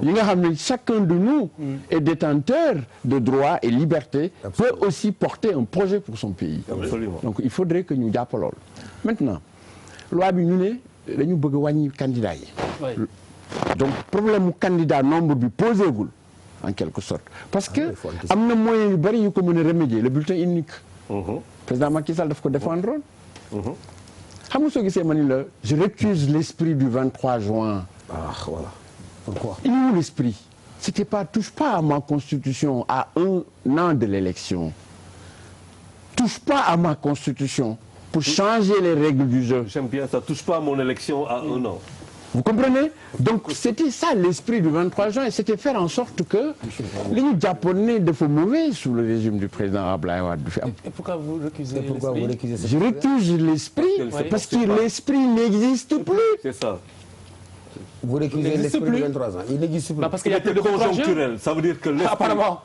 yi nga xam ne chacun de nous est détenteur de droits et libertés. Absolument. Peut aussi porter un projet pour son pays. Absolument. Donc il faudrait que ñu jàpp lool maintenant loi bi ñu ne dañu bëgg a wàññi candidat yi. Oui. donc problème mu candidat nombre bi posé gul en quelque sorte parce que am na moyens yu bari yu ko mën a remédier le bulletin unique. président Macky Sall daf ko défendre woon. xam nga soo gisee ma ni la je récuse l'esprit du 23 juin. ah voilà pourquoi. il est où l'esprit? C'était pas touche pas à ma constitution à un an de l'élection. Touche pas à ma constitution pour changer les règles du jeu. J'aime bien ça, touche pas à mon élection à un an. Vous comprenez? Donc c'était ça l'esprit du 23 juin et c'était faire en sorte que li ñu jàppoon ne dafa mauvais sous le régime du président Abdoulaye Wade du fi am. Et pourquoi vous recusez Pourquoi vous l'esprit? récusez Je récuse l'esprit parce que l'esprit n'existe plus. C'est ça. Vous récusez l'esprit de 23 ans. Il n'existe plus. Bah, parce qu'il y a plus de conjoncturel. Ça veut dire que l'esprit... Apparemment.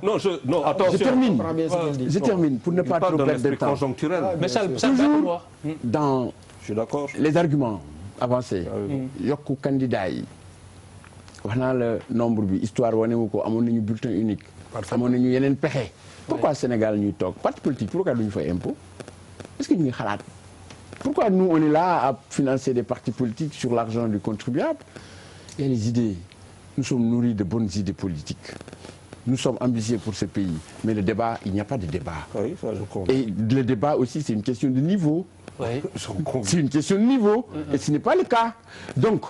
Non, attention. Je termine. Comprends bien ce qu'il dit. Je termine pour ne pas trop perdre de temps. Conjoncturel. Mais ça Toujours dans Je suis d'accord. les arguments avancés. yokku candidat yi wax naa la nombre bi histoire wane wu ko amoon nañu bulletin unique. amoon nañu yeneen pexe. pourquoi Sénégal ñuy toog parti politique pourquoi duñu fay impôt est-ce que ñu ngi xalaat pourquoi nous on est là à financer des partis politiques sur l'argent du contribuable? Il y a les idées, nous sommes nourris de bonnes idées politiques, nous sommes ambitieux pour ce pays mais le débat il n'y a pas de débat. Oui, ça je comprends. Et le débat aussi c'est une question de niveau. Oui. C'est une question de niveau et ce n'est pas le cas. Donc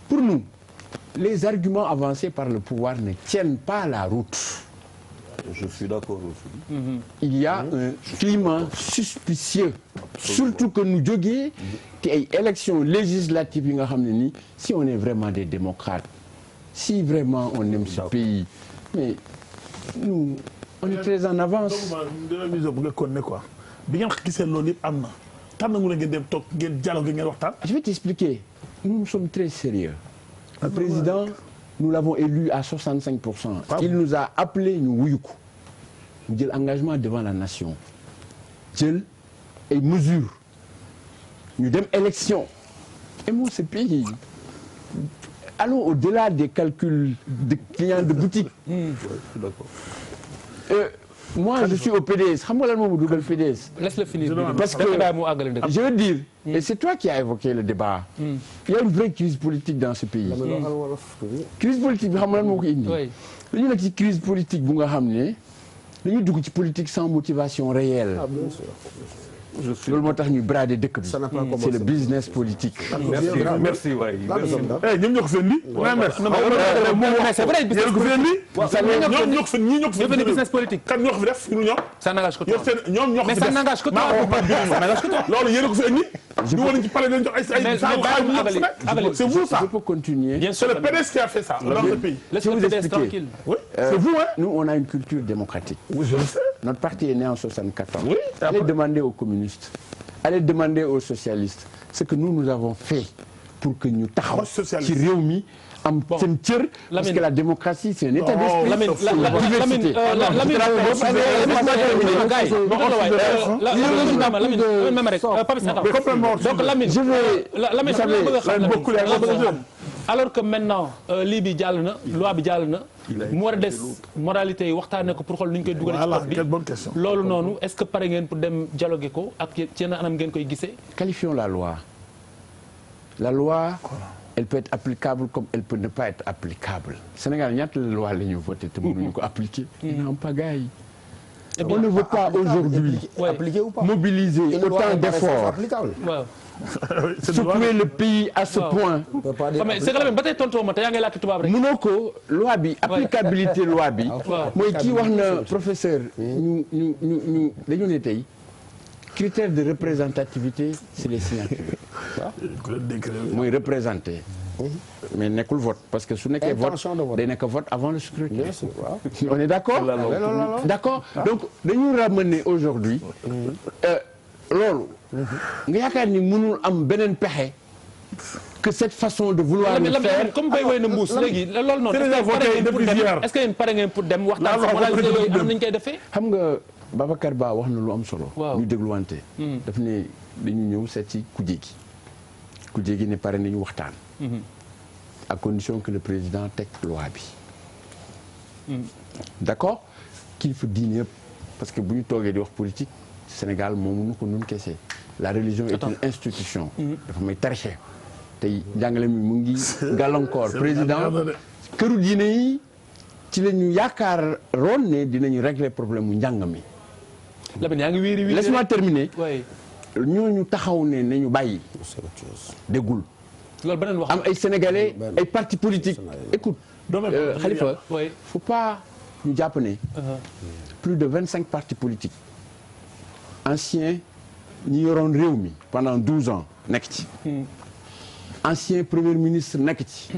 pour nous les arguments avancés par le pouvoir ne tiennent pas la route. Je suis d'accord aussi. Il y a un climat suspicieux. Surtout que nous jógee te ay élections législatives yi nga xam ne nii si on est vraiment des démocrates si vraiment on aime ce pays mais nous on est très en avance. dina vision bu nga kon ne quoi bi ngeen gisee loolu yëpp am na tànn nga ngeen dem toog ngeen dialogue ngeen waxtaan. Je vais t'expliquer. Nous sommes très sérieux. Le président, nous l'avons élu à 65%. Il nous a appelé, ñu wuyu ko. Ñu jël engagement devant la nation. Jël ay mesures. Ñu dem élection. Et moi, ce pays, allons au-delà des calculs de clients de boutique. Moi, je suis au PDS. Xam nga lan moo ma dugal PDS. Laisse-le finir. Parce que je veux dire, et c'est toi qui as évoqué le débat. Il y a une vraie crise politique dans ce pays. Crise politique bi xam nga lan moo ko indi. dañu nekk ci crise politique bu nga xam ne dañuy dugg ci politique sans motivation réelle. loolu moo tax ñuy brader dëkk bi. c'est le business politique. merci waay. ñoom ñoo ko fi indi. c'est vrai business politique. ñoom ñoo ko fi ñii ñoo ko fi indi business politique. kan ñoo ko fi def pour ñoom. ça n'engage que toi. ñoom ñoo ko fi mais def ça n'engage que toi. Ça n'engage que toi. loolu yéen a ko fi indi. ñu war a ci parler dañu jox ay c'est vous ça. Je peux continuer. Bien sûr, c'est le PDS qui a fait ça dans ce pays. Je vais vous expliquer. Oui, c'est vous hein. Nous on a une culture démocratique. Oui, je le sais. Notre parti est né en 64. Oui. Allez demander aux communistes, allez demander aux socialistes ce que nous avons fait pour que ñu taxaw ci réew mi am seen cër parce que la démocratie c'est un état d'esprit. alors que maintenant lii bi jàll na loi bi jàll na mu war a des moralité yi waxtaanee ko pour xool nu ñu koy dugal ci code bi. Quelle bonne question. loolu noonu est-ce que pare ngeen pour dem dialoguer ko ak yenn anam ngeen koy gisee. Qualifions la loi. La loi, elle peut être applicable comme elle peut ne pas être applicable. Sénégal ñaata la loi la ñu voté te mënuñu ko appliquer. en pagaille. On ne veut pas aujourd'hui mobiliser autant d'efforts. waaw. secouer le pays à ce point. c'est que ba tey tontoo ma te yaa ngi laajte tubaab rek. mënoo ko loi bi applicabilité loi bi. mooy kii wax na professeur. ñu dañu ne tey. critère de représentativité c'est les signatures. mooy représenté. mais nekkul vote parce que su nekkee vote day nekk vote avant le scrutin. on est d'accord. d'accord donc dañu ramener aujourd'hui loolu. nga yaakaar ni mënul am beneen pexe. que cette façon de vouloir le faire. comme bay woy na mbuus léegi loolu noonu. est-ce que yéen pare ngeen pour dem waxtaan si moralité yooyu am nañu koy defee. xam nga Babacar Ba wax na lu am solo. waaw ñu dégluwante. daf ne dañu ñëw seet ci kuje gi. kuje gi ne pare nañu waxtaan. à condition que le président teg loi bi. d'accord kilifa diine yëpp parce que bu ñu toogee di wax politique Sénégal moomu ko nun kese. la religion est une institution. dafa may tarixé. tey jàngale mi mu ngi gàllankoor président këru diine yi ci la ñu yaakaaroon ne dinañu régler problème mu njàng mi. Lamine yaa ngi wiiri wiiri. laisse-moi terminer. ñooñu taxaw ne nañu bàyyi. déggul. loolu beneen wax am ay sénégalais ay partis politiques. écoute Khalifa. faut pas ñu jàpp ne. plus de 25 partis politiques. anciens ñi yoroon réew mi pendant 12 ans nekk ci. ancien premier ministre nekk ci.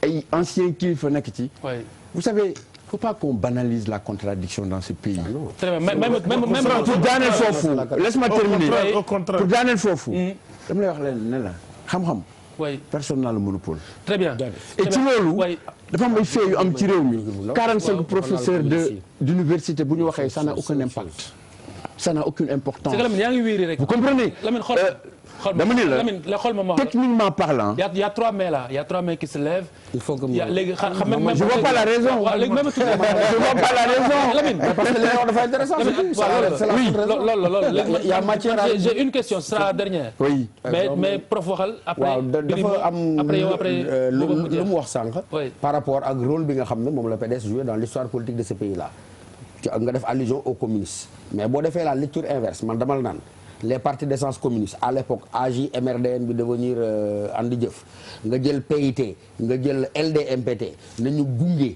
ay anciens kilifa nekk ci. vous savez. Il ne faut pas qu'on banalise la contradiction dans ce pays. Très bien. Même pour daaneel foofu laisse-moi terminer. Pour daaneel foofu. dama lay wax leen ne la xam-xam. personne n'a le monopole. Très bien. et ci loolu. dafa am ay faits yu am ci réew mi. 45 professeurs d'université bu ñu waxee ça n'a aucun impact. ça n'a aucune importance. c'est que Lamine yaa ngi wiiri rek. vous comprenez. Lamine xool dama ni la xool ma techniquement parlant. il y a 3 mains là il y a 3 mains qui se lèvent. il faut que léegi je vois pas la raison. léegi même je vois pas la raison. Lamine parce que li nga wax dafa intéressant. oui loolu il y a matière. j'ai une question ce sera la dernière. oui mais prof waxal. après waaw dafa am après yow après. lu mu wax sànq. par rapport ak rôle bi nga xam ne moom la PDS joué dans l'histoire politique de ce pays là. nga def allusion aux communistes mais boo defee la lecture inverse man dama la naan. les partis d'essence communistes à l'époque AJ MRDN bi devenir Andi Jëf nga jël PIT nga jël LDMPT nañu gunge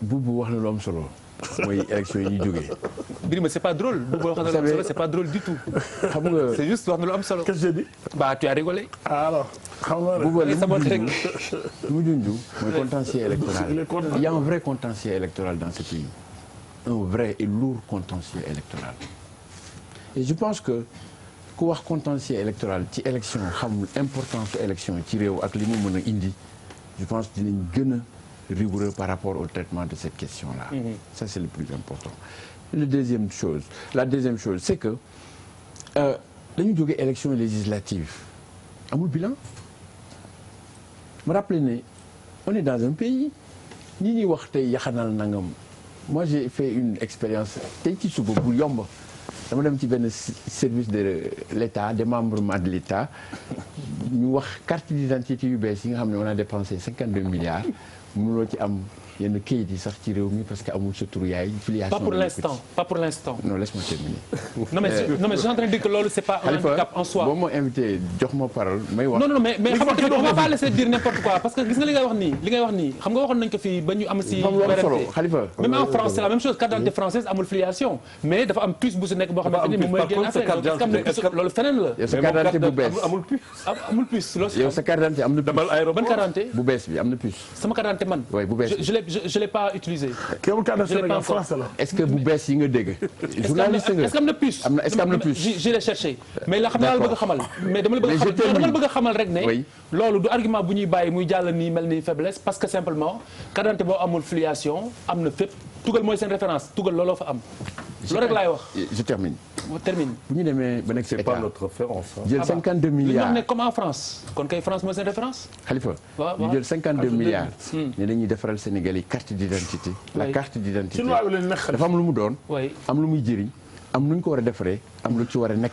Boubou wax na lu am solo mooy élection yi ñu jógee. Birima c'est pas drôle. Boubou wax na lu am solo c'est pas drôle du tout. xam nga c'est juste wax na lu am solo. Qu'est-ce que j'ai dit? Bah tu as rigolé. Alors xam nga Boubou li mu junj mooy contentieux électoral. Il y a un vrai contentieux électoral dans ce pays. Un vrai et lourd contentieux électoral. Et je pense que ku wax contentieux électoral ci élection xamul importance élection ci réew ak li mu mën a indi je pense dinañ gën a rigoureux par rapport au traitement de cette question-là. Ça c'est le plus important. La deuxième chose c'est que dañu jóge élection législative amul bilan. me rappelez ne on est dans un pays ñi ñuy wax tey yaxanal nangam moi j'ai fait une expérience tey ci suba bu yomb dama dem ci benn service de l'État démembrement de l'État ñu wax carte d'identité yu bees yi nga xam ne on a dépensé 52 milliards mënuloo ci am yenn kayit yi sax ci réew mi parce que amul sa tur yaay filiation. pas pour l'instant. non laisse-moi terminer. non mais je suis en train de dire que loolu c'est pas un handicap en soi. boo ma invité jox ma parole may wax. non mais xam nga tamit on va pas laisser dire n'importe quoi parce que gis nga li ngay wax nii xam nga waxoon nañ ko fii ba ñu am si. Khalifa même en France c'est la même chose carte d'identité française amul filiation mais dafa am puce bu si nekk boo xamante ni moom mooy génn affaire loolu feneen la. yow sa carte d'identité bu bees amul puce loolu. yow sa carte d'identité am na puce. ban carte d'identité bu bees bi am na puce. sama carte d'identité man. oui bu bees bi je l'ai pas utilisé. kii amul carte d'identité Sénégal français la. est-ce que bu bees yi nga dégg. journaliste nga est-ce que am na puce. est-ce que am na puce. je l'ai cherché mais la xam naa la bëgg a xamal. mais dama la bëgg a xamal rek ne. loolu du argument bu ñuy bàyyi muy jàll nii mel ni faiblesse parce que simplement carte d'identité boo amul filiation am na fépp tugal mooy seen référence tugal looloo fa am. loolu rek laay wax. je termine. termine. bu ñu demee ba nekk ci c'est état pas notre référence. jël 52 milliards li ñu wax ne comme en France kon kay France mooy seen référence. Khalifa ñu jël 52 milliards. ne dañuy defaral Sénégalais carte d'identité. la carte d'identité dafa am lu mu doon. am lu muy jëriñ am nu ñu ko war a defaree am lu ci war a nekk.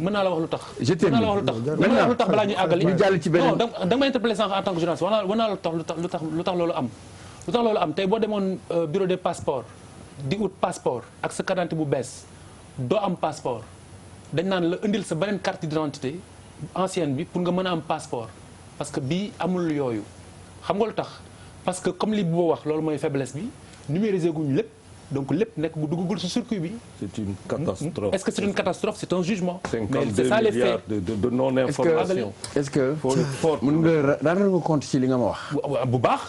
mën naa la wax lu tax. je termine mën naa la wax lu tax balaa ñuy àggali. ñu jàll ci beneen non da nga may interpellé sànq en tant que journaliste war naa la lu tax loolu am. lu tax loolu am tey boo demoon bureau des passeports di ut passeport ak sa carte d'identité bu bees doo am passeport dañ naan la indil sa beneen carte d'identité ancienne bi pour nga mën a am passeport parce que bii amul yooyu xam nga lu tax parce que comme li boo wax loolu mooy faiblesse bi numériser guñu lépp donc lépp nekk bu duggagul ci circuit bi. C'est une catastrophe. Est-ce que c'est une catastrophe? C'est un jugement. 52 c'est ça les faits. de non-information. est-ce que mën nga rendre nga compte ci li nga ma wax. bu baax.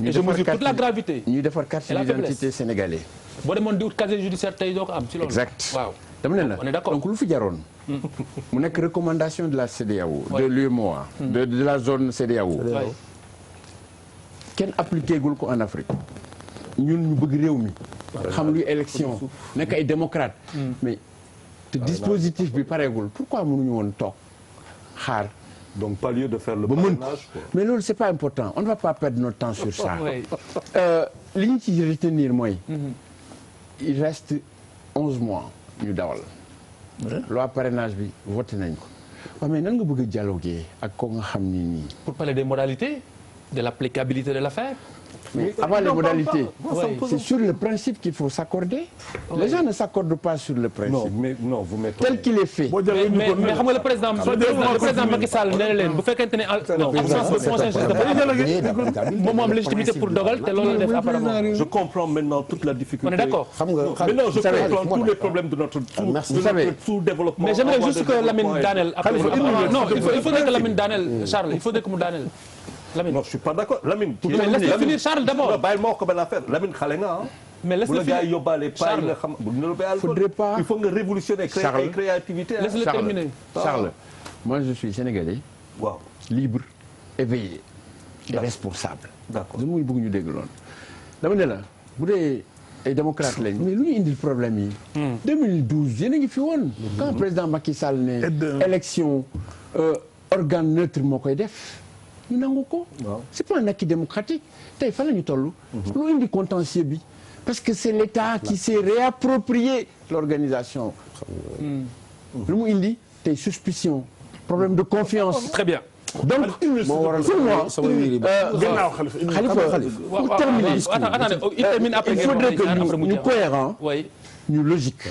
et je mesure toute la gravité. ñuy defar carte d'identité sénégalais. boo demoon di wut casier judiciaire tey doo ko am ci loolu. exact waaw. dama ne la on est d'accord donc lu fi jaroon. mu nekk recommandation de la CEDEAO. de l'UEMOA. de la zone CEDEAO. kenn appliqué gul ko en Afrique. ñun ñu bëgg réew mi. xam luy élection nekk ay démocrate. mais te dispositif bi pareegul pourquoi mënuñu woon toog xaar. donc pas lieu de faire le parrainage. mais loolu c'est pas important on ne va pas perdre notre temps sur ça. li ñu ci retenir mooy. il reste 11 mois ñu dawal. loi parrainage bi voté nañ ko. waaw mais nan nga bëgg a dialoguer ak ko nga xam ni nii. pour parler des modalités de l'applicabilité de l'affaire. Mais avant les modalités, c'est sur le principe qu'il faut s'accorder. Les gens ne s'accordent pas sur le principe. Non, vous mettez tel qu'il est fait. mais xam nga le président Macky Sall nee na leen bu fekkente ne absence de consensus moom moo am légitimité pour dogal te loolu la def apparemment. Je comprends maintenant toute la difficulté. On est d'accord. Maintenant je comprends tous les problèmes de notre sous-développement. Mais j'aimerais juste que Lamine daaneel après. Non, il faudrait que Lamine daaneel Charles, il faudrait que mu daaneel. Lamine. Non, je suis pas d'accord. Lamine. Mais laisse finir Charles d'abord. bàyyil ma wax ko benn affaire Lamine xale nga ah. mais laisse le finir Charles. Faudrait pas. Il faut nga révolutionner créativité. Laisse-le terminer. Charles, moi je suis sénégalais. waaw libre, éveillé et responsable. D'accord. dama muy bëgg ñu dégg loolu. dama ne la bu dee ay démocrate lañ mais lu ñu indil problème yi. 2012 yéen a ngi fi woon. quand président Macky Sall ne. élection organe neutre moo koy def. ñu nangu ko. c'est pas un acquis démocratique tey fan la ñu toll. lu indi contentieux bi parce que c'est l'État qui s'est réapproprié l'organisation. lu mu indi tey suspicion problème de confiance. Très bien. donc pour moi Khalifa pour terminer attendez il termine après. il faudrait que ñu cohérent ñu logique.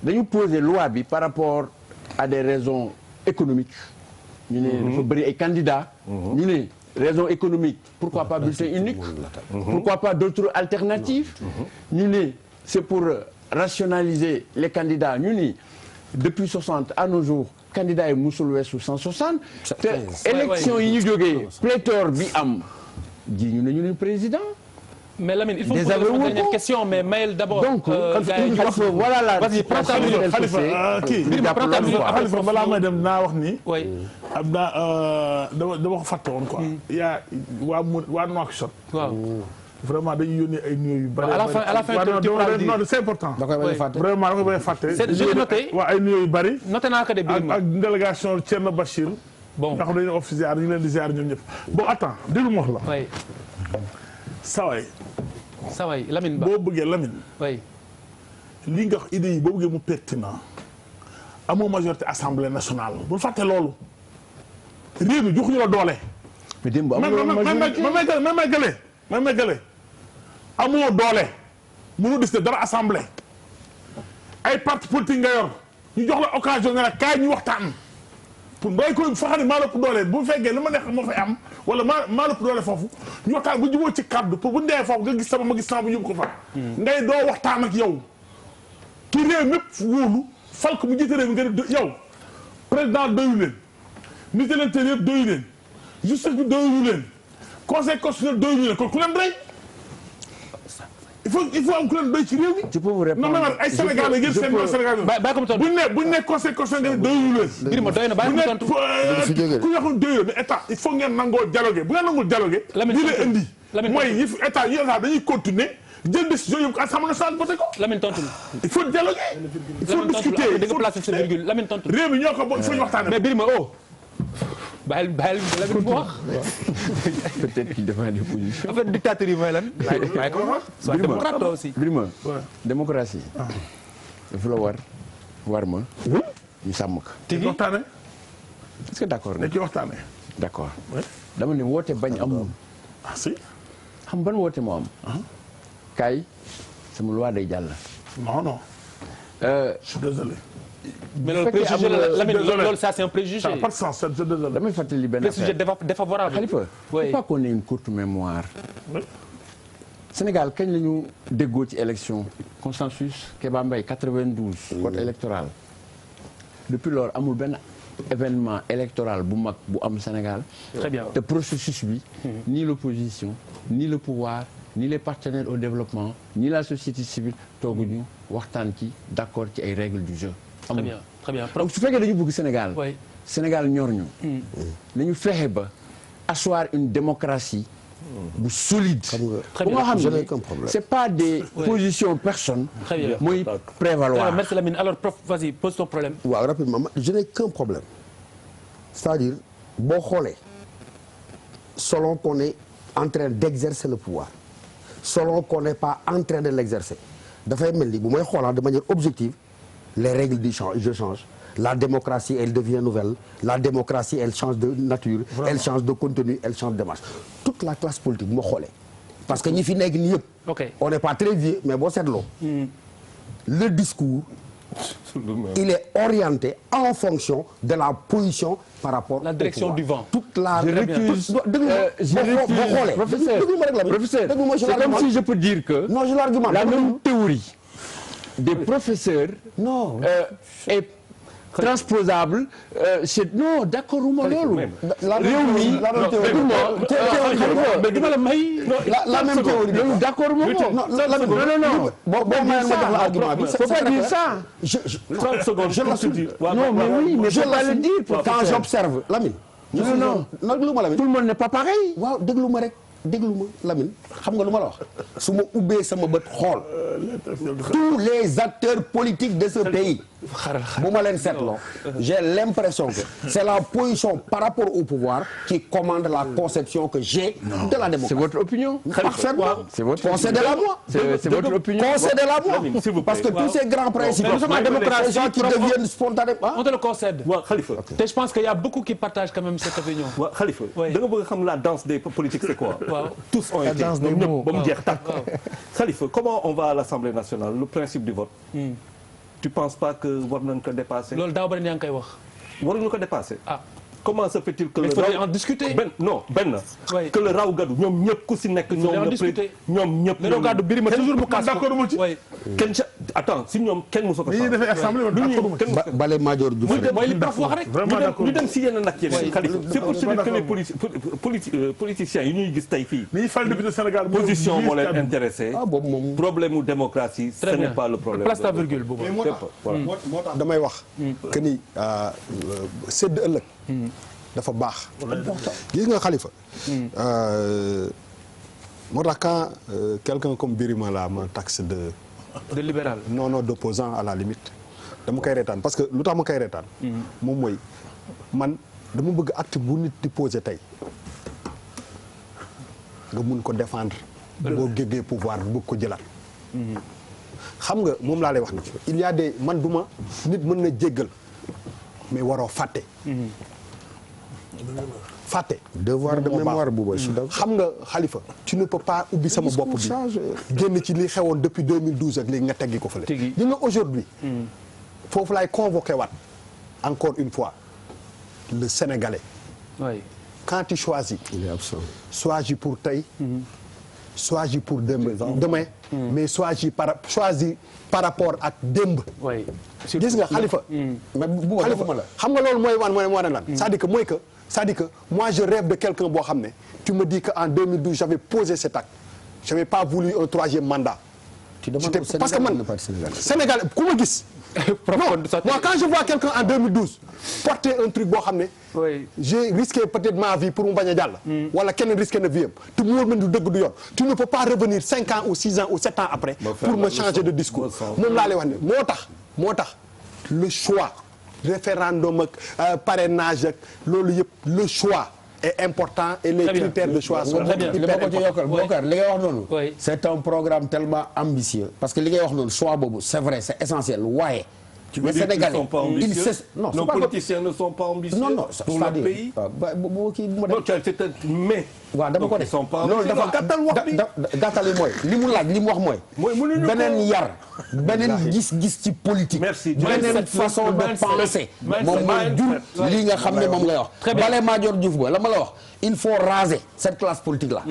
dañu poser loi bi par rapport à des raisons économiques. ñu ne dafa bëri ay candidats. ñu ne raison économique pourquoi pas bulletin unique pourquoi pas d'autres alternatives ñu ni c'est pour rationaliser les candidats ñu ni depuis 60 à nos jours candidats yi musul weesu 160 te élection yi ñu jógee pléthore bi am ji ñu ne ñu ne président mais Lamine il faut poser une dernière question mais Maël d'abord donc voilà la vas-y prends ta minute Khalifa kii Khalifa balaa may dem naa wax ni am naa dama ko fàtte woon quoi yaa waa Nouakchott waaw vraiment dañuy yónnee ay nuyoo yu bari à la fin non c'est important da koy bañ a fàtte vraiment da koy bañ a fàtte j'ai noté waaw ay nuyoo yu bari noté naa ko de Birima ak délégation Thierno Bachir bon ndax dañu officier ñu leen di ziar ñoom ñëpp bon attends déglu ma wax la saway Lamine Ba boo bëggee Lamine li nga wax idée yi boo bëggee mu pertinent amoo majorité assemblée nationale bu fàtte loolu réew mi joxuñu la doole mais démb ma meggale amoo doole mënu décider dara assemblée ay parti politique nga yor ñu jox la occasion nga ne kaay ñu waxtaan pour mbay koy fa xam ne maa la ëpp doole bu fekkee li ma neex moo fay am wala maa la ëpp doole foofu ñu waxtaan bu jubóo ci kaddu pour bu ndee foofu nga gis sama ma gis sama bu yóbbu ko fa ngay doo waxtaan ak yow ki réew mépp wóolu fal ko mu jiite réew mi nga ne yow président doyu leen ministre de l'intérieur doyu leen justice bi doyu leen conseil constitutionnel doyu leen kon ku leen doy il faut am ku leen doy ci réew mi. je peux vous répondre non mais ay Sénégalais ngeen seen Sénégal buñ ne conseil constitutionnel nga doyu leen. Birima doy na bàyyi ko tontu ku waxoon doyoo mais état il faut ngeen nangoo dialoguer bu ngeen nangul dialoguer. li la indi mooy yi état dañuy continuer jël décision yëpp assemblée nationale voté ko. Lamine tontu il faut dialoguer. il faut discuter il faut placer sa virgule Lamine tontu. réew mi ñoo ko il faut ñu waxtaanee. mais Birima bàyyil Lamine mu wax. peut-être qu'il défend des positions. en fait dictateur yi mooy lan. bàyyi ko wax soit démocrate aussi. Birima démocratie. dafa la war ma. ñu sàmm ko. tigi waxtaanee. est-ce que d'accord dañ ci waxtaanee. d'accord dama ne woote bañ amul. ah si. xam ban woote moo am. kaay sama loi day jàll. non. je suis désolé. mais loolu préjugé loolu ça c'est un préjugé. ça n'a pas de sens c'est désolé. damay fàttali benn affaire préjugé défavorable. Khalifa faut pas qu'on ait une courte mémoire. Sénégal kañ la ñu déggoo ci élection consensus Kéba Mbaye 92. code électoral. depuis lors amul benn événement électoral bu mag bu am Sénégal. très bien te processus bi. ni l'opposition ni le pouvoir ni les partenaires au développement ni la société civile tooguñu waxtaan ci d'accord ci ay règles du jeu. très bien donc su fekkee dañu bëgg Sénégal. Sénégal ñor ñu. nañu fexe ba asseoir une démocratie bu solide. très bien bu nga xam ne c'est pas des positions personnes. très bien mooy prévaloir. merci Lamine alors prof vas-y pose ton problème. waaw rapidement je n'ai qu'un problème c'est-à-dire boo xoolee selon qu'on est en train d'exercer le pouvoir selon qu'on n'est pas en train de l'exercer dafay mel ni bu may xoolaat de manière objective les règles du change la démocratie elle devient nouvelle la démocratie elle change de nature. Vraiment. Elle change de contenu elle change de marche toute la classe politique moo xoolee parce que ñi fi nekk nii yëpp on n'est pas très vieux mais boo seetloo le discours il est orienté en fonction de la position par rapport la direction du vent. toute la professeur c'est comme si je peux dire que non je l'argumente la même théorie des professeurs est transposable non d'accord uma loolu réew mi mais duma la may la même théorie loolu d'accord uma ko non boo mayee ma jox la argument bi faut pas dire ça 30 secondes je l'assume non mais oui mais faut pas le dire quand j'observe Lamine non déglu ma Lamine tout le monde n'est pas pareil waaw déglu ma rek déglu ma Lamine xam nga lu ma la wax su ma ubbee sama bët xool tous les acteurs politiques de ce pays bu ma leen seetloo j'ai l'impression que c'est la position par rapport au pouvoir qui commande la conception que j'ai de la démocratie. C'est votre opinion. Parfaitement. C'est votre concédez-la moi. C'est votre opinion. Concédez-la moi. Parce que tous ces grands principes, démocratie les gens qui deviennent spontanément. On te le concède. waaw Khalifa. te je pense qu'il y a beaucoup qui partagent quand même cette opinion. waaw Khalifa. da nga bëgg xam la danse des politiques c'est quoi. waaw tous ont été. ñoom ñëpp ba mu jeex tàkk. Khalifa comment on va à l'Assemblée nationale le principe du vote. Tu penses pas que war nañ ko dépasser. loolu daaw ba yaa ngi koy wax. waruñu ko dépasser. ah comment se fait-il que il le faudrait en discuter. Oui. Que le raw gadu ñoom ñëpp ku si nekk ñoom ñëpp le raw gadu Birima toujours mu kaas d'accord ma ci. kenn attends si ñoom kenn musu ko ni ñuy defee assemblée man d'accord ma ci. Bale Madior Diouf mooy li prof wax rek. vraiment d'accord ñu dem si yenn nag yeneen Khalifa c'est pour se dire que les politiciens yi ñuy gis tey fii ni ñuy fal député Sénégal position moo leen intéressé boobu moom problème mu démocratie ce n'est pas le problème place ta virgule boobu. moo tax damay wax que ni sédd ëllëg dafa baax gis nga Khalifa moo tax quand quelqu'un comme Birima la ma taxe de libéral non d'opposant à la limite dama koy reetaan parce que lu tax ma koy reetaan moom mooy man dama bëgg acte bu nit di posé tey nga mun ko défendre boo géggee pouvoir bi bëgg ko jëlaat xam nga moom laa lay wax ni il y a des man duma nit mën na jéggal mais waroo fàtte fàtte devoir de mémoire booba xam nga Khalifa tu ne peux pas ubbi sama bopp bi génn ci li xewoon depuis 2012 ak léegi nga teggi ko fële li nga aujourd'hui foofu laay convoqué waat encore une fois le Sénégalais quand tu choisis il est absent choisis pour tey choisis pour demain mais choisis par rapport ak démb gis nga Khalifa Khalifa xam nga loolu mooy moo ne lan c'est-à-dire que moi je rêve de quelqu'un boo xam ne tu me dis que en 2012 j'avais posé cet acte j'avais pas voulu un troisième mandat parce que man Sénégal ku ma gis non moi quand je vois quelqu'un en 2012 porter un truc boo xam ne j'ai risqué peut-être ma vie pour mu bañ a jàll wala kenn risqué na vie am te mu wóor ma du dëgg du yoon tu ne peux pas revenir 5 ans ou 6 ans ou 7 ans après pour me changer de discours moom laa lay wax ne moo tax le choix référendum ak parrainage ak loolu yëpp le choix est important et les critères de choix sont li ma ko ci yokkal Bokar li ngay wax noonu c'est un programme tellement ambitieux parce que li ngay wax noonu choix boobu c'est vrai c'est essentiel waaye les Sénégalais ils se non nos politiciens ne sont pas ambitieux non pour le pays mais waaw dama ko def loolu dafa gàttal yi mooy li mu laaj li mu wax mooy beneen yar beneen gis-gis ci politique beneen façon de penser moom mooy jur lii nga xam ne moom ngay wax Bale Madior Diouf ba la ma la wax il faut raser cette classe politique là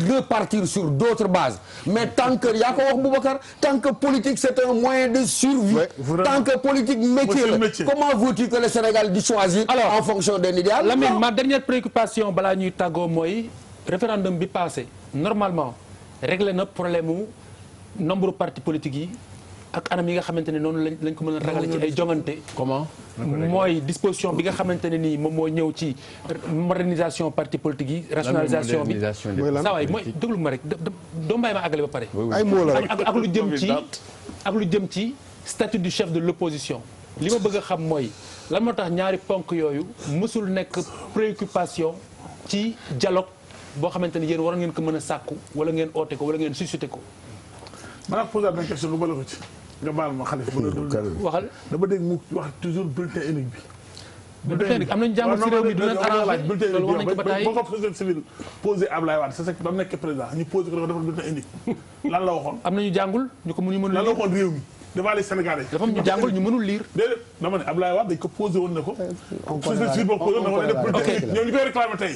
repartir sur d'autres bases mais tant que yaa ko wax Boubacar tant que politique c'est un moyen de survie tant que politique métier la comment veux-tu que le Sénégal di choisir en fonction d'un idéal Lamine ma dernière préoccupation balaa ñuy tàggoo mooy référendum bi passé normalement réglé na problème mu nombre partis politiques yi ak anam yi nga xamante ne noonu lañ ko mën a ragale ci ay jongante comment mooy disposition bi nga xamante ne nii moom moo ñëw ci modernisation parti politique yi rationalisation bi saa waay mooy déglu ma rek doo mbàyyi ma àggale ba pare ay moo la rek ak lu jëm ci statut du chef de l'opposition li ma bëgg a xam mooy lan moo tax ñaari ponk yooyu mësul nekk préoccupation ci dialogue boo xamante ne yéen war ngeen ko mën a sàkku wala ngeen oote ko wala ngeen suscité ko maanaam posé benn question lu bala ko ci nga baal ma Khalifa waxal dama dégg mu wax toujours bulletin unique bi bulletin unique am nañu jàngal ci réew mi du leen arrangé loolu wax nañu ko ba tey boo ko société civile posé Ablaye Wade c'est ba mu nekk président ñu posé ko dafa defal bulletin unique lan la waxoon am nañu jàngul ñu ko mënu mënul lan la waxoon réew mi devant les Sénégalais dafa am ñu jàngul ñu mënul lire déedéet dama ne Ablaye Wade dañ ko posé woon ne ko société civile boo posé woon ne ko def bulletin unique ñoom ñu koy réclamé tey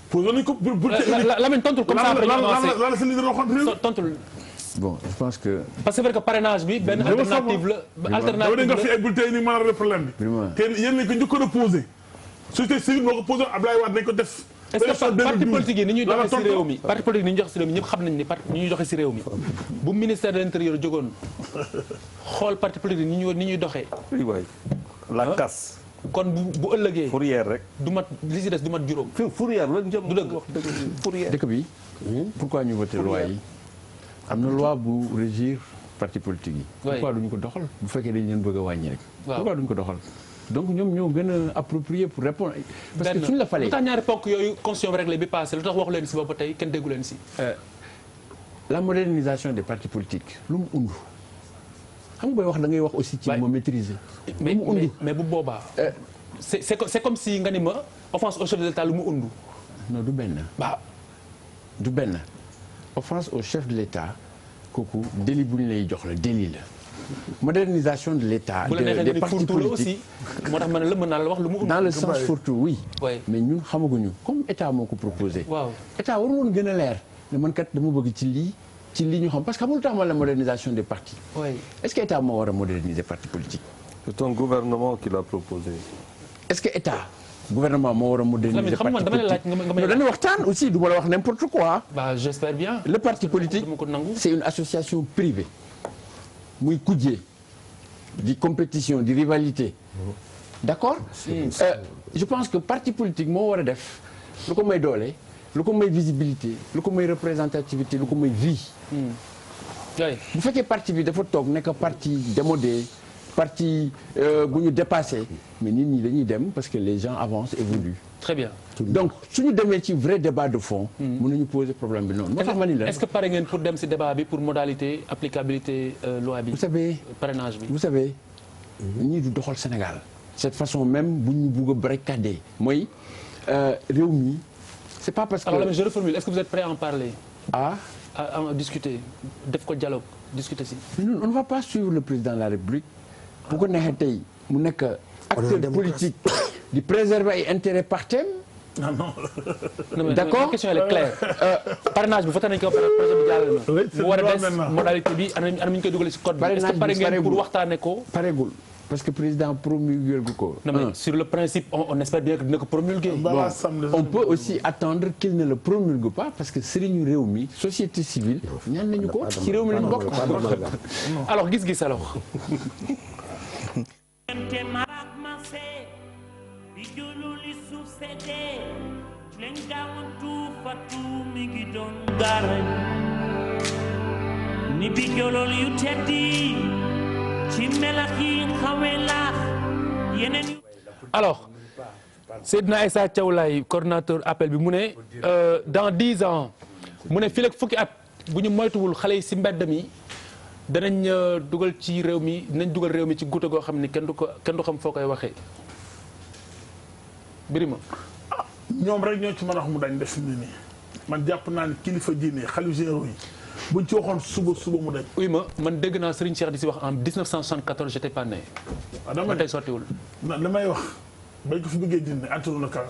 posé nañu ko bulletin unique Lamine tontul comme ça après ñu avancé lan la sa leader waxoon réew tontul bon je pense que. parce que c'est vrai que parrainage bi benn alternative la. alternative la nga fi ay bulletins yi ni mën a régler problème bi. te yéen lañ ko njëkkoon a posé. société civile moo ko posé Ablaye Wade nañ ko def. est-ce que parti politique yi ni ñuy doxee ci réew mi parti politique ni ñuy doxee ci réew mi ñëpp xam nañ ni parti ni ñuy doxee ci réew mi bu ministère de l'intérieur jógoon xool parti politique ni ñuy doxee. oui waay la casse. kon bu ëllëgee. fourrière rek. du mat li ci des du mat juróom. fourrière la njëm du dëgg wax dëgg fourrière. dëkk bi pourquoi ñu voté loi yi. am na loi bu régir parti politique yi. pourquoi duñu ko doxal bu fekkee dañu leen bëgg a wàññi rek. pourquoi duñu ko doxal. donc ñoom ñoo gën a approprié pour répondre. parce que suñu la falee lu tax ñaari ponk yooyu constitution réglée bi passé lu tax waxu leen si boobu tey kenn déggu leen si. la modernisation des partis politiques lu mu undu xam nga booy wax da ngay wax aussi ci ma maîtriser. lu mu undu mais bu boobaa. c'est comme si nga ni ma offense au chef de l'État lu mu undu. non du benn. waaw du benn. offense au chef de l'État kooku délit bu ñu lay jox la délit la modernisation de l'État, des partis politiques. moo tax ma ne la mën naa la wax lu mu. dans le sens surtout oui. oui mais ñun xamaguñu comme État moo ko proposé. waaw État waru woon gën a leer ne man kat dama bëgg ci lii ñu xam parce que xamul tax ma la modernisation des partis. oui est-ce que État moo war a moderniser partis politiques. C'est un gouvernement qui l'a proposé. est-ce que État gouvernement moo war a moderniser partis politiques. non dañuy waxtaan aussi du ma la wax n'importe quoi. bah j'espère bien. le parti politique c'est une association privée muy kujje di compétition di rivalité. d'accord je pense que parti politique moo war a def lu ko may doole lu ko may visibilité lu ko may représentativité lu ko may vie. bu fekkee parti bi dafa toog nekk parti démodé parti bu ñu dépassé mais nit ñi dañuy dem parce que les gens avancent évoluent. très bien. donc suñu demee ci vrai débat de fond. mën nañu poser problème bi noonu. moo tax ma ni la est-ce que pare ngeen pour dem ci débat bi pour modalité applicabilité loi bi. vous savez parrainage bi. vous savez ñii du doxal Sénégal. cette façon même bu ñu bugg a barricader mooy réew mi c'est pas parce que. alors je reformule est-ce que vous êtes prêt à en parler. à discuter def ko dialogue discuter ci. mais nous on ne va pas suivre le président de la République. bu ko neexee tey mu nekk acteur politique di préserver ay intérêts partem. non non. non d'accord la question elle est claire. parrainage bi voté nañu ko projet bi jàllale na. mu war a des modalité bi ana mi ñu koy dugalee ci code bi. est-ce que pare ngeen pour waxtaanee ko. pareegul parce que président promulgué gu ko. non mais sur le principe on espère bien que dina ko promulguer. bon on peut aussi attendre qu'il ne le promulgue pas parce que sëriñu réew mi société civile ñaan nañu ko ci réew mi lañu bokk. alors gis-gis alors. ni bi jolol yu teddi ci melax yi xawela yeneen. alors Seydina Issa Thiaw Laye coordinateur appel bi mu ne dans 10 ans mu ne fii ak fukki at bu ñu moytuwul xale yi ci mbedd mi danañ dugal ci réew mi dinañ dugal réew mi ci guute goo xam ni kenn du xam foo koy waxee Birima. ñoom rek ñoo ci mën a wax mu dañ def ni nii man jàpp naa ne kilifa diine xalifa généraux yi buñ ci waxoon suba mu dañ. oui man dégg naa Serigne Cheikh di si wax en 1974 j'étais pas né. waaw dama tey sottiwul. li may wax bañ ko fi bëggee dindi antulo na kaw.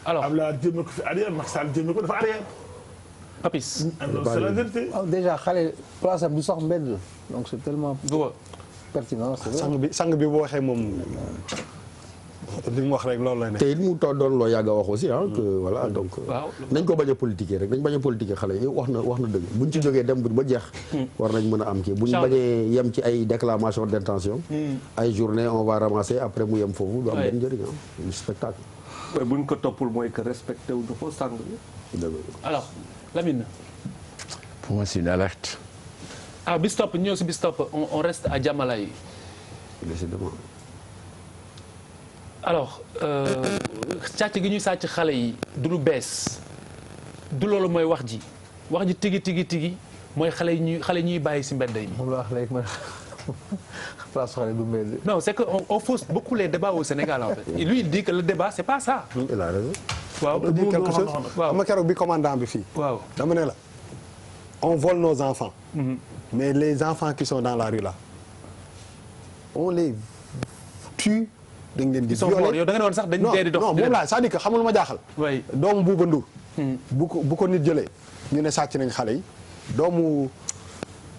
alors Abdoulaye jéem na ko fi arrière Macky Sall jéem na ko dafa arrière. Papis. c'est la vérité. déjà xale place am du sax mbedd donc c'est tellement pertinent. sang bi bu waxee moom li mu wax rek loolu lay nekk. te it mu doon loo yàgg a wax aussi que voilà donc. nañ ko bañ a politiquer rek nañ bañ a politiquer xale yi wax na dëgg buñ ci jógee dem ba jeex. war nañ mën a am kii buñ bañee yem ci ay déclamation d'intention. ay journée on va ramasser après mu yem foofu. du am benn njëriñ un spectacle. mais buñ ko toppul mooy que respecté wu ñu ko sang bi. alors Lamine. pour moi c'est une alerte. bis topp ñëw si bis topp on reste à Diamalaye. alors sàcc gi ñuy sàcc xale yi du lu bees du loolu mooy wax ji tigi mooy xale ñuy bàyyi si mbedd yi. moom la wax léegi man place xale du mbedd. non c'est que on fausse beaucoup les débats au Sénégal en fait. Et lui il dit que le débat c'est pas ça. il a raison. waaw on dit quelque chose. xam nga keroog bi commandant bi fii. waaw dama ne la on vole nos enfants. mais les enfants qui sont dans la rue là on les tue. dañ leen di violé yow da nga ne woon sax dañ dee di dox. non moom laa c'est-à-dire que xamul ma jaaxal. oui doomu Bouba Ndour. bu ko nit jëlee ñu ne sàcc nañ xale yi doomu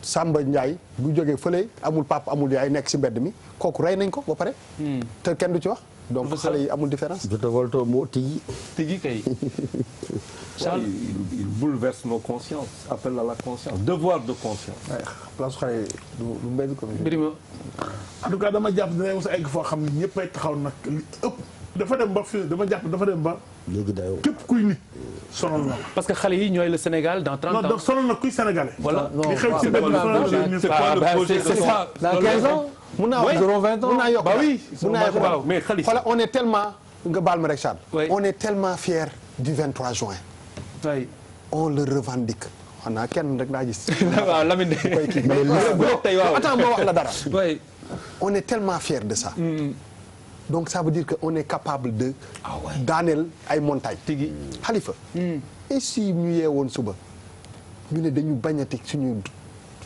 Samba Ndiaye bu jógee fële amul papa amul yaay nekk si mbedd mi kooku rey nañ ko ba pare. te kenn du ci wax. donc xale yi amul différence. je te vole ton mot tigi. tigi kay. Charles il bouleverse nos consciences appelle à la conscience devoir de conscience. place xale du mbedd comme. Birima. en tout cas dama jàpp dinañ mos a egg foo xam ne ñëppay taxaw nag li ëpp dafa dem ba fii dama jàpp dafa dem ba. léegi dayoo képp kuy nit sonal na. parce que xale yi ñooy le Sénégal dans 30 ans. non donc sonal na kuy sénégalais. voilà li xew ci mbedd mi c'est quoi le projet c'est ça. dans 15 ans. mun naa wax 20 ans mun naa yokk bah oui. mun naa yokk waaw mais Khalifa. voilà on est tellement nga baal ma rek Charles. Oui. on est tellement fiers du 23 juin. oui. on le revendique. xanaa kenn rek daa gis. waaw Lamine. koy kii mais tey waaw. attends moo wax la dara. oui. on est tellement fiers de ça. donc ça veut dire que on est capable de. daaneel ay montagnes. tigi Khalifa. et si ñu yeewoon suba ñu ne dañu bañati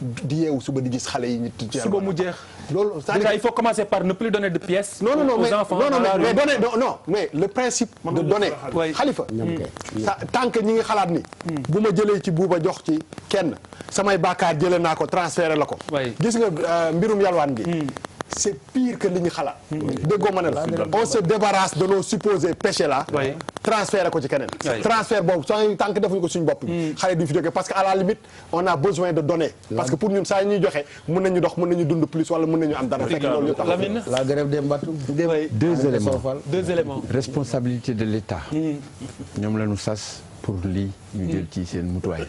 di yeewu suba di gis xale yi ñu. suba mu jeex. loolu déjà il faut commencer par ne plus donner de pièces. non aux enfants mais donner non mais le principe de donner. Khalifa tant que ñi ngi xalaat ni. bu ma jëlee ci buuba jox ci kenn samay bàkkaar jëlee naa ko transféré la ko. gis nga mbirum yalwaan bi. c'est pire que li ñu xalaat. déggoo ma ne la on se débarrasse de nos supposés péchés là. transféré ko ci keneen. transfert boobu tant que defuñu ko suñu bopp bi. xale duñ fi jógee parce que à la limite on a besoin de donner. parce que pour ñun saa ñuy joxe mën nañu dox mën nañu dund plus wala mën nañu am dara. fekk loolu tax la grève des mbattu. deux éléments responsabilité de l'État. ñoom la ñu sas pour lii ñu jël ci seen mutuwaay.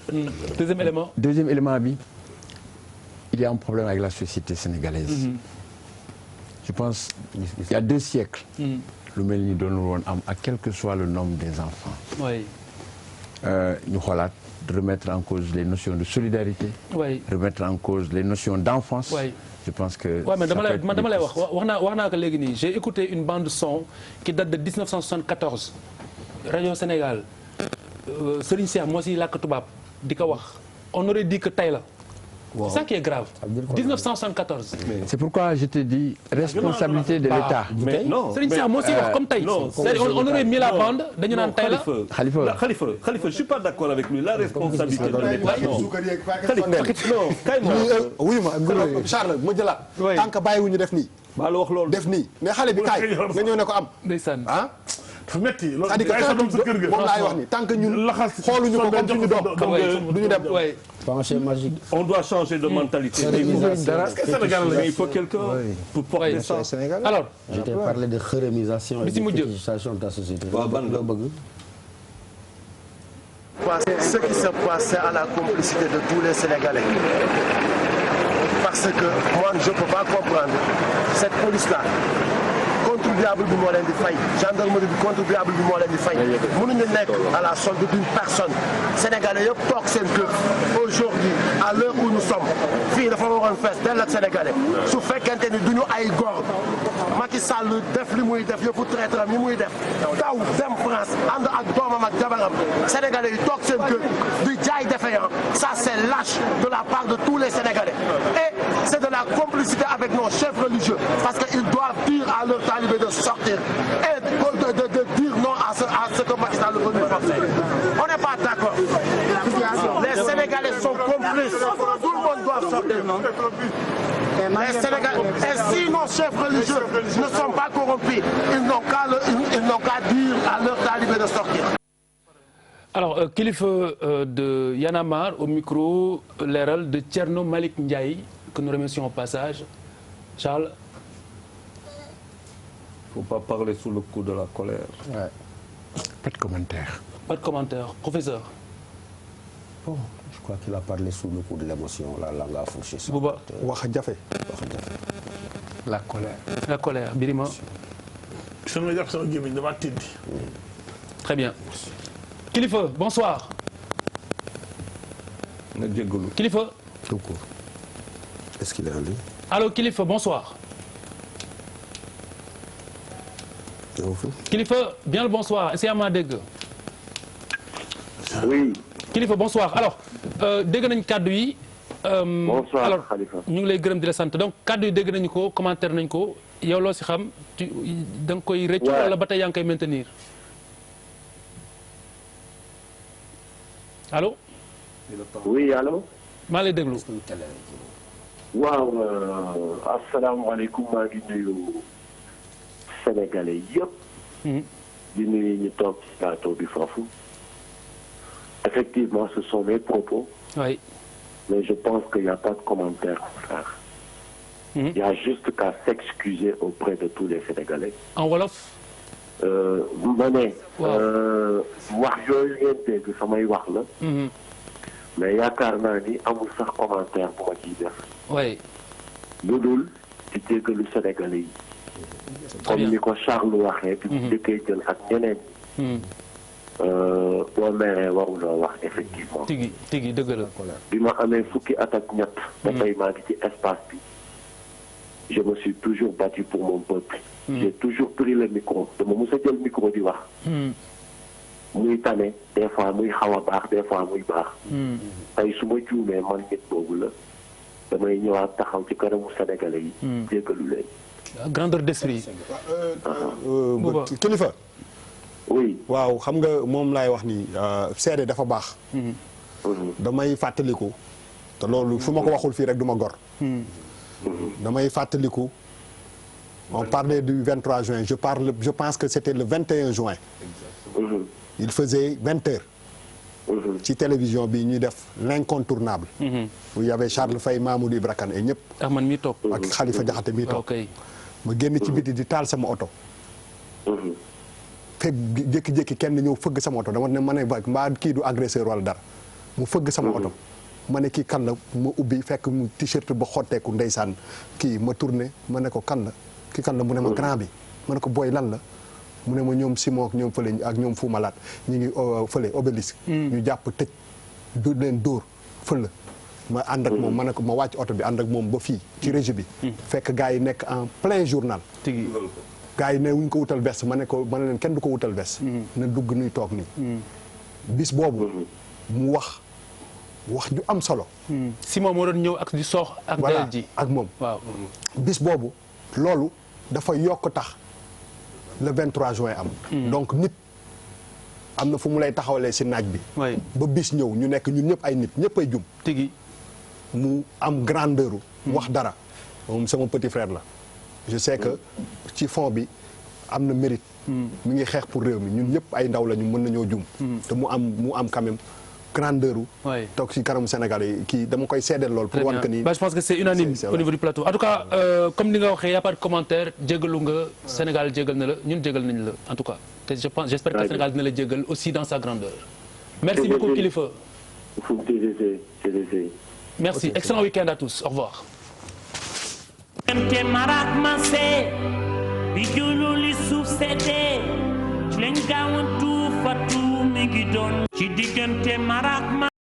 deuxième élément bi il y a un problème avec la société sénégalaise. Je pense il y a 2 siècles. lu mel ni doonul woon am ak quel que soit le nombre des enfants. ñu xoolaat remettre en cause les notions de solidarité. remettre en cause les notions d'enfance. je pense que. mais dama lay wax naa ko léegi nii j'ai écouté une bande son qui date de 1974 rajo Sénégal Serigne Cheikh moo si làkk tubaab di ko wax on aurait dit que tey la. C'est ça qui est grave. 1974. C'est pourquoi je te dis responsabilité de l'État. Mais non. Serigne Cheikh moo si wax comme tey. On aurait mis la bande dañu naan tey la. Khalifa, je suis pas d'accord avec lui. La responsabilité de l'État. wuyu ma Charles ma jëlaat. tant que bàyyiwuñu def nii. maa la wax loolu def nii mais xale bi kaay nga ñëw ne ko am. ndeysaan ah. dafa métti loolu moom laay wax ni tant que ñun xooluñu ko comme suñu doom duñu dem. Pensée magique. On doit changer de mentalité. Mais il faut quelqu'un pour porter ça. Alors, je t'ai parlé de xërëmisation et de fétichisation de ta société. Ce qui se passe, c'est à la complicité de tous les Sénégalais. Parce que moi, je ne peux pas comprendre cette police-là. Contribuable bi moo leen di fay gendarmerie bi contribuable bi moo leen di fay mënuñu nekk à la solde d'une personne sénégalais yëpp toog seen kër aujourd'hui à l'heure où nous sommes fii dafa waroon fees dell ak sénégalais su fekkente ni duñu ay góor Macky Sall def li muy def yëpp traître am yi muy def daw dem France ànd ak doomam ak jabaram sénégalais yi toog seen kër di jaay défaillant ça c'est lâche de la part de tous les sénégalais et c'est de la complicité avec nos chefs religieux parce qu'ils doivent dire à leur talibé de sortir et de dire non à ce que Macky Sall veut nous forcer. On n'est pas d'accord. Les Sénégalais sont complices. Tout le monde doit sortir. Les Sénégalais, et si nos chefs religieux ne sont pas corrompus, ils n'ont qu'à dire à leur talibé de sortir. Alors, kilifa de Y'en a marre au micro leeral de Thierno Malick Ndiaye que nous remercions au passage. Charles. Il ne faut pas parler sous le coup de la colère. Pas de commentaire. Pas de commentaire. Professeur. Bon, je crois qu'il a parlé sous le coup de l'émotion. La langue a fourché. Bouba. wax jafe. La colère. La colère. Birima. sama jàpp sama gémmiñ dama tiddi. Très bien. Kilifa, bonsoir. nga jéggalu. Kilifa. Tout court. Est-ce qu'il est en ligne? Allô, Kilifa, bonsoir. Kilifa, bien le bonsoir. Est-ce que yaa ma dégg? Oui. Kilifa, bonsoir. Alors, dégg nañ kàddu yi. Bonsoir alors Khalifa. ñu ngi lay gërëm di la sant donc kàddu yi dégg nañu ko commentaire nañ ko yow loo si xam da nga koy rëcc wala ba tey yaa ngi koy maintenir. allo. Oui, allo. maa lay déglu. waaw asalaamaaleykum maa ngi nuyu Sénégalais yëpp. di nuyu ñu toog ci plateau bi foofu. Effectivement, ce sont mes propos. Oui. Mais je pense qu'il n'y a pas de commentaire à faire. Il y a juste qu'à s'excuser auprès de tous les Sénégalais. En wolof. ma ne. wax yooyu ngeen dégg samay wax la. mais yaakaar naa ni amul sax commentaire bu ma ciy def. oui. lu dul di jéggalu Sénégalais yi. comme ni ko Charles waxee. bi mu njëkkee jël ak ñeneen ñi. boo meree waruloo wax effectivement. tigi dëgg la. bi ma amee fukki at ak ñett. ba tey maa ngi ci espace bi. je me suis toujours battu pour mon peuple. j'ai toujours pris le micro dama mos a jël micro di wax. muy tane des fois muy xaw a baax des fois muy baax. tey su ma juumee man nit boobu la. damay ñëwaat taxaw ci kanamu sénégalais yi. jéggalu leen. grandeur d'esprit. kilifa. oui. waaw xam nga moom laay wax ni seede dafa baax. damay fàttaliku. te loolu su ma ko waxul fii rek du ma gor. damay fàttaliku. on parlait du 23 juin je pense que c'était le 21 juin. il faisait 20 heures. ci télévision bi ñuy def l'incontournable. où il y avait Charles Faye Mamoudou Ibra Kane et ñëpp. ak man mi toog. ak Khalifa Diakhaté mi toog. ma génn ci biti di taal sama oto. fekk jékki-jékki kenn ñëw fëgg sama oto dama ne ma ne mbaa kii du agresseur wala dara mu fëgg sama oto. ma ne kii kan la ma ubbi fekk mu t-shirt ba xotteeku ndeysaan kii ma tourné ma ne ko kan la kii kan la mu ne ma grand bi ma ne ko booy lan la. mu ne ma ñoom Simon ak ñoom fële ak ñoom Fou Malade ñu ngi fële obélisque. ñu jàpp tëj du leen dóor fële. ma ànd ak moom ma ne ko ma wàcc oto bi ànd ak moom ba fii ci régie bi. fekk gars yi nekk en plein journal. gars yi ne wuñ ko wutal veste ma ne leen kenn du ko wutal veste. na dugg nuy toog nii. bis boobu mu wax ju am solo. Simon moo doon ñëw ak di soox ak deret ji ak moom. waaw bis boobu loolu dafa yokk tax. le 23 juin am. donc nit am na fu mu lay taxawalee si naaj bi. ba bis ñëw ñu nekk ñun ñëpp ay nit ñëpp ay jum. tigi mu am grandeur. wax dara moom sama petit frère la. je sais que ci fond bi am na mérite. mi ngi xeex pour réew mi ñun ñëpp ay ndaw la ñu mën nañoo jum. te mu am quand même grandeur. toog ci kanamu Sénégal yi kii dama koy seedeel lool. pour wan que ni je pense que c'est unanime au niveau du plateau. en tout cas comme ni nga waxee y a pas de commentaire jégalu nga Sénégal jégal na la ñun jégal nañ la en tout cas te j'espère que Sénégal dina la jégal aussi dans sa grandeur. merci beaucoup Kilifeu. merci excellent week-end à tous au revoir. leen gaawantu fatu mi ngi doon ci diggante marak ma